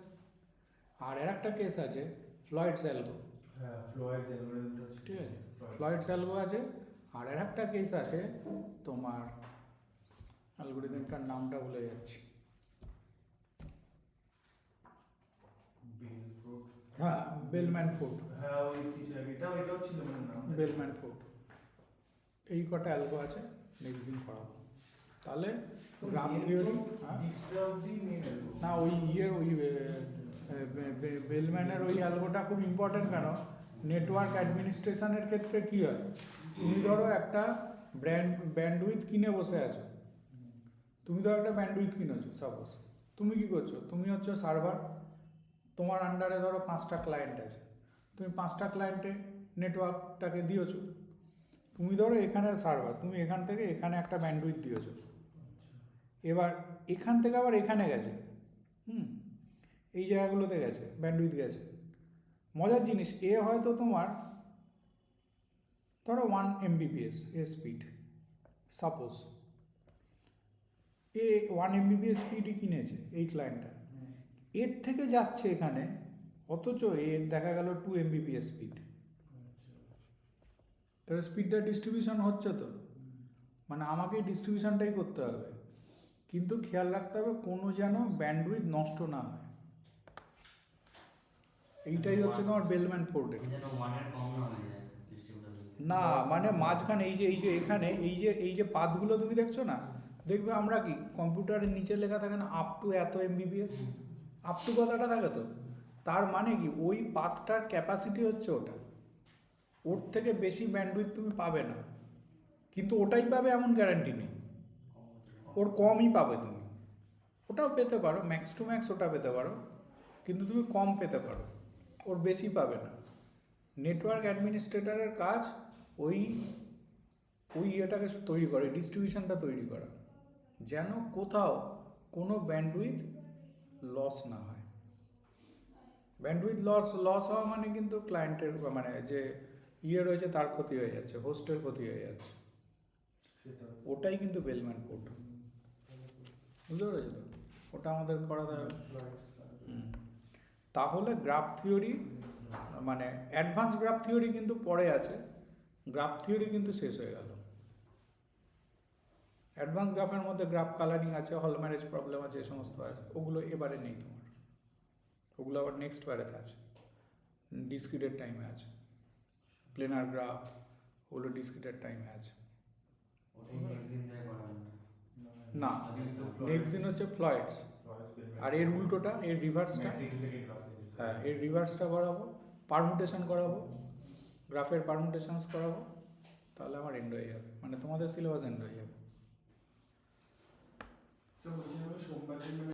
আর একটা কেস আছে ফ্লয়েডস অ্যালগো, হ্যাঁ, ফ্লয়েডস অ্যালগরিদম, ঠিক আছে? ফ্লয়েডস অ্যালগো আছে। আর একটা কেস আছে তোমার, অ্যালগরিদমটার নামটা ভুলে যাচ্ছি, বেলফোর্ড, হ্যাঁ, বেলম্যান ফোর্ড, হ্যাঁ ওই কিছু এটাও ছিল মানে নাম বেলম্যান ফোর্ড। এই কটা অ্যালগো আছে, নেক্সট দিন পড়াবো। তাহলে graph theory, Dijkstra of the main algo না ওই ওই বেলম্যানের ওই অ্যালগোটা খুব ইম্পর্টেন্ট। কেন? নেটওয়ার্ক অ্যাডমিনিস্ট্রেশনের ক্ষেত্রে কী হয়, তুমি ধরো একটা ব্যান্ডউইথ কিনে বসে আছো, তুমি ধরো একটা ব্যান্ডউইথ কিনেছো, সাপোজ তুমি কী করছো, তুমি হচ্ছে সার্ভার, তোমার আন্ডারে ধরো 5টা ক্লায়েন্ট আছে, তুমি 5টা ক্লায়েন্টে নেটওয়ার্কটাকে দিয়েছো। তুমি ধরো এখানে সার্ভার, তুমি এখান থেকে এখানে একটা ব্যান্ডউইথ দিয়েছো, এবার এখান থেকে আবার এখানে গেছে, এই জায়গাগুলোতে গেছে, ব্যান্ডউইথ গেছে। মজার জিনিস, এ হয়তো তোমার ধরো 1 Mbps এ স্পিড, সাপোজ এ 1 Mbps স্পিডই কিনেছে এই ক্লায়েন্টটা, এর থেকে যাচ্ছে এখানে, অথচ এর দেখা গেল 2 Mbps স্পিড। তাহলে স্পিডটা ডিস্ট্রিবিউশন হচ্ছে তো, মানে আমাকে ডিস্ট্রিবিউশনটাই করতে হবে, কিন্তু খেয়াল রাখতে হবে কোনো যেন ব্যান্ডউইথ নষ্ট না হয়। এইটাই হচ্ছে তোমার বেলম্যান ফোর্ডের। না, মানে মাঝখানে এখানে এই যে পাথগুলো তুমি দেখছো না, দেখবে আমরা কি কম্পিউটারের নিচে লেখা থাকে না আপ টু এত Mbps, আপ টু কথাটা থাকে তো, তার মানে কি ওই পাথটার ক্যাপাসিটি হচ্ছে ওটা, ওর থেকে বেশি ব্যান্ডউইথ তুমি পাবে না, কিন্তু ওটাই পাবে এমন গ্যারান্টি নেই, ওর কমই পাবে তুমি, ওটাও পেতে পারো, ম্যাক্স টু ম্যাক্স ওটা পেতে পারো, কিন্তু তুমি কম পেতে পারো, ওর বেশি পাবে না। নেটওয়ার্ক অ্যাডমিনিস্ট্রেটরের কাজ ওই ইয়েটাকে তৈরি করে, ডিস্ট্রিবিউশনটা তৈরি করা, যেন কোথাও কোনো ব্যান্ডউইথ লস না হয়। ব্যান্ডউইথ লস হওয়া মানে কিন্তু ক্লায়েন্টের, মানে যে রয়েছে তার ক্ষতি হয়ে যাচ্ছে, হোস্টের ক্ষতি হয়ে যাচ্ছে, ওটাই কিন্তু বেলম্যান ফোর্ড, বুঝতে পেরেছো তো? ওটা আমাদের করাতে হবে। তাহলে গ্রাফ থিওরি, মানে অ্যাডভান্স গ্রাফ থিওরি কিন্তু পরে আছে, গ্রাফ থিওরি কিন্তু শেষ হয়ে গেল। অ্যাডভান্স গ্রাফের মধ্যে গ্রাফ কালারিং আছে, হল ম্যারেজ প্রবলেম আছে, এই সমস্ত আছে, ওগুলো এবারে নেই তোমার, ওগুলো আবার নেক্সট বারেতে আছে, ডিসক্রিটেড টাইমে আছে। প্লেনার গ্রাফ ওগুলো ডিসক্রিটেড টাইমে আছে। ওটাই নেক্সট দিন যায় করাবেন না, আজকে তো নেক্সট দিন হচ্ছে ফ্লয়েডস, আর এর উল্টোটা, এর রিভার্সটা, ম্যাট্রিক্স থেকে গ্রাফে হ্যাঁ এর রিভার্সটা করাবো, পারমুটেশন করাবো, গ্রাফের পারমুটেশনস করাবো, তাহলে আমার এন্ড হয়ে যাবে, মানে তোমাদের সিলেবাস এন্ড হয়ে যাবে। স্যার বলছি আমি সোমবার দিন মানে